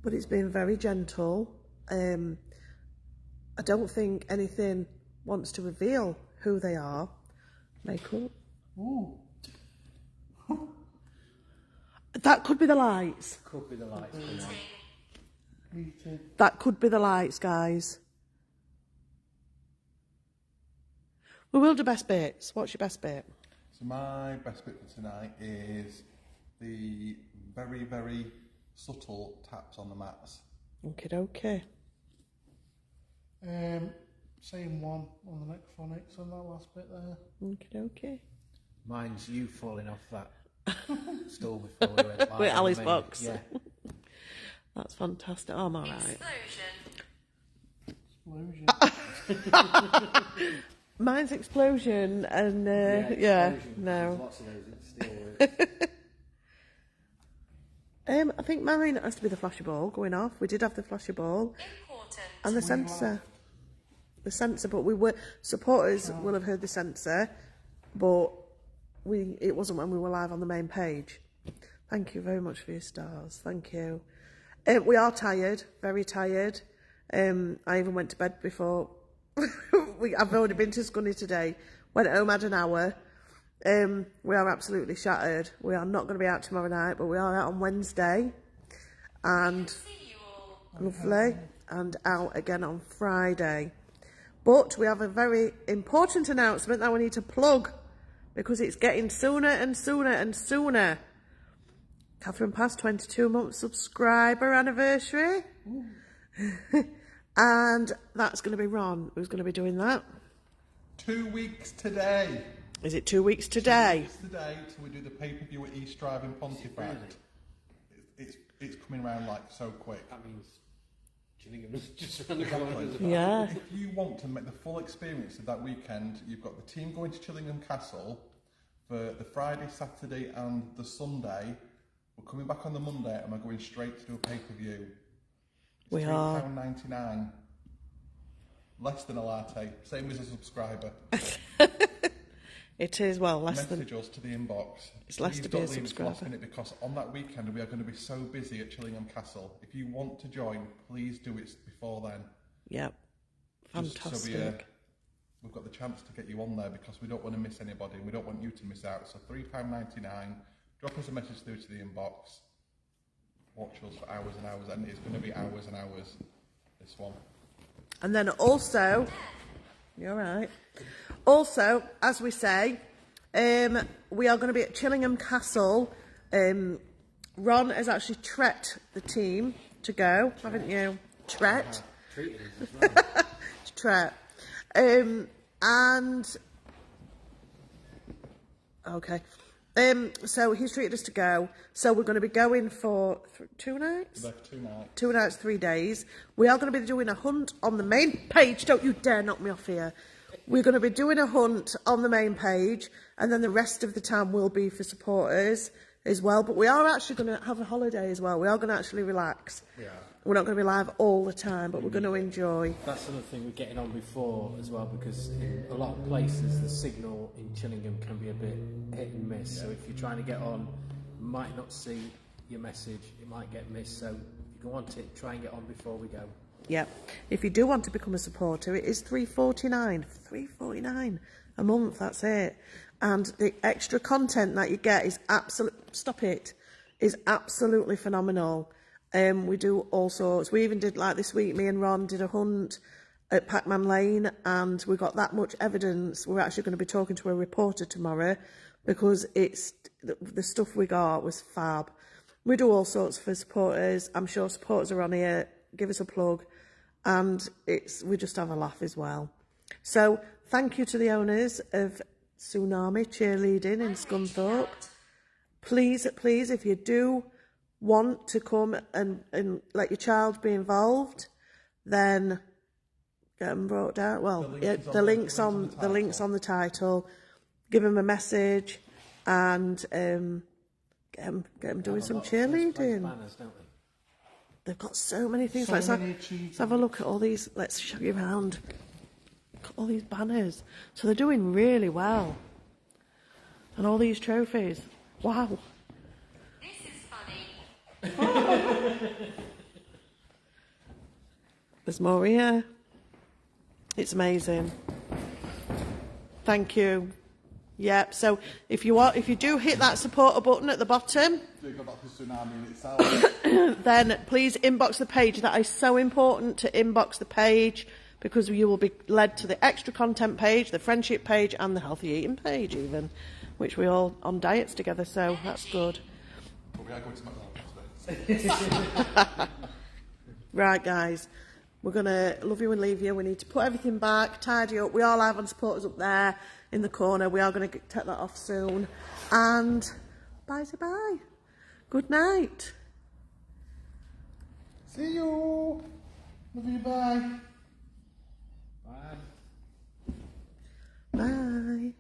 [SPEAKER 2] But it's been very gentle. I don't think anything wants to reveal who they are. Makeup.
[SPEAKER 5] Ooh.
[SPEAKER 2] That could be the lights.
[SPEAKER 6] Could be the lights. coming on.
[SPEAKER 5] Meeting.
[SPEAKER 2] That could be the lights, guys. We will do best bits. What's your best bit?
[SPEAKER 3] So my best bit for tonight is the very, very subtle taps on the mats.
[SPEAKER 2] Okay.
[SPEAKER 5] Same one on the Necrophonics on that last bit there.
[SPEAKER 2] Okay.
[SPEAKER 6] Mine's you falling off that stool before we went live.
[SPEAKER 2] With
[SPEAKER 6] on
[SPEAKER 2] Alice
[SPEAKER 6] the
[SPEAKER 2] box.
[SPEAKER 6] Yeah.
[SPEAKER 2] That's fantastic. Oh, I'm all right.
[SPEAKER 7] Explosion.
[SPEAKER 2] Mine's explosion and
[SPEAKER 6] Explosion.
[SPEAKER 2] no.
[SPEAKER 6] There's lots of those in Steelworks.
[SPEAKER 2] I think mine has to be the flashy ball going off. We did have the flashy ball
[SPEAKER 7] Important.
[SPEAKER 2] and the sensor. The sensor, but we were supporters will have heard the sensor, but it wasn't when we were live on the main page. Thank you very much for your stars. Thank you. We are tired, very tired. I even went to bed before. I've already been to Scunny today. Went home, had an hour. We are absolutely shattered. We are not going to be out tomorrow night, but we are out on Wednesday. And
[SPEAKER 7] See you all.
[SPEAKER 2] lovely. And out again on Friday. But we have a very important announcement that we need to plug because it's getting sooner and sooner and sooner. Catherine passed 22-month subscriber anniversary. And that's going to be Ron who's going to be doing that.
[SPEAKER 3] 2 weeks today.
[SPEAKER 2] Is it 2 weeks today?
[SPEAKER 3] 2 weeks today till we do the pay-per-view at East Drive in Pontefract. It's coming around like so quick.
[SPEAKER 6] That means Gillingham's just around the corner. as well.
[SPEAKER 2] Yeah.
[SPEAKER 3] If you want to make the full experience of that weekend, you've got the team going to Chillingham Castle for the Friday, Saturday and the Sunday. We're coming back on the Monday and we're going straight to do a pay-per-view. It's
[SPEAKER 2] We are.
[SPEAKER 3] £3.99. Less than a latte. Same as a subscriber.
[SPEAKER 2] It is, well, less than...
[SPEAKER 3] Message us to the inbox.
[SPEAKER 2] It's less
[SPEAKER 3] Please
[SPEAKER 2] to be a
[SPEAKER 3] don't leave us
[SPEAKER 2] subscriber.
[SPEAKER 3] last minute because on that weekend we are going to be so busy at Chillingham Castle. If you want to join, please do it before then.
[SPEAKER 2] Yep.
[SPEAKER 3] Just
[SPEAKER 2] Fantastic.
[SPEAKER 3] So we've got the chance to get you on there because we don't want to miss anybody and we don't want you to miss out. So £3.99. Drop us a message through to the inbox. Watch us for hours and hours, and it's going to be hours and hours. This one.
[SPEAKER 2] And then also, you're right. Also, as we say, we are going to be at Chillingham Castle. Ron has actually tret the team to go, haven't you? Tret.
[SPEAKER 6] Treated us as well.
[SPEAKER 2] Tret. And okay. So he's treated us to go. So we're going to be going for 2 nights.
[SPEAKER 3] Left 2 nights.
[SPEAKER 2] 2 nights, 3 days. We are going to be doing a hunt on the main page. Don't you dare knock me off here. We're going to be doing a hunt on the main page, and then the rest of the time will be for supporters as well. But we are actually going to have a holiday as well. We are going to actually relax.
[SPEAKER 6] We are.
[SPEAKER 2] We're not going to be live all the time, but we're going to enjoy.
[SPEAKER 6] That's another thing we're getting on before as well, because in a lot of places the signal in Chillingham can be a bit hit and miss. So if you're trying to get on, you might not see your message, it might get missed. So if you want it, try and get on before we go.
[SPEAKER 2] Yeah. If you do want to become a supporter, it is $3.49. $3.49 a month, that's it. And the extra content that you get is absolutely phenomenal. We do all sorts. We even did, like this week, me and Ron did a hunt at Pac-Man Lane, and we got that much evidence. We're actually going to be talking to a reporter tomorrow because it's the stuff we got was fab. We do all sorts for supporters. I'm sure supporters are on here. Give us a plug, and we just have a laugh as well. So thank you to the owners of Tsunami Cheerleading in Scunthorpe. Please, if you do want to come and let your child be involved, then get them brought down. Well, the links on the title. Give them a message and get them doing some cheerleading.
[SPEAKER 6] Banners, don't we?
[SPEAKER 2] They've got so many things.
[SPEAKER 5] So
[SPEAKER 2] Let's
[SPEAKER 5] many
[SPEAKER 2] have a look at all these. Let's show you around. Look at all these banners. So they're doing really well. And all these trophies. Wow.
[SPEAKER 7] This is funny.
[SPEAKER 2] There's more here. It's amazing. Thank you. Yep. So if you do hit that supporter button at the bottom,
[SPEAKER 3] So you've got that tsunami in itself.
[SPEAKER 2] then please inbox the page. That is so important to inbox the page because you will be led to the extra content page, the friendship page, and the healthy eating page, even, which we're all on diets together. So that's good.
[SPEAKER 3] But we are going to McDonald's today.
[SPEAKER 2] Right, guys. We're going to love you and leave you. We need to put everything back, tidy up. We all have on supporters up there in the corner. We are going to take that off soon. And bye. Good night.
[SPEAKER 3] See you. Love you. Bye.
[SPEAKER 6] Bye.
[SPEAKER 2] Bye.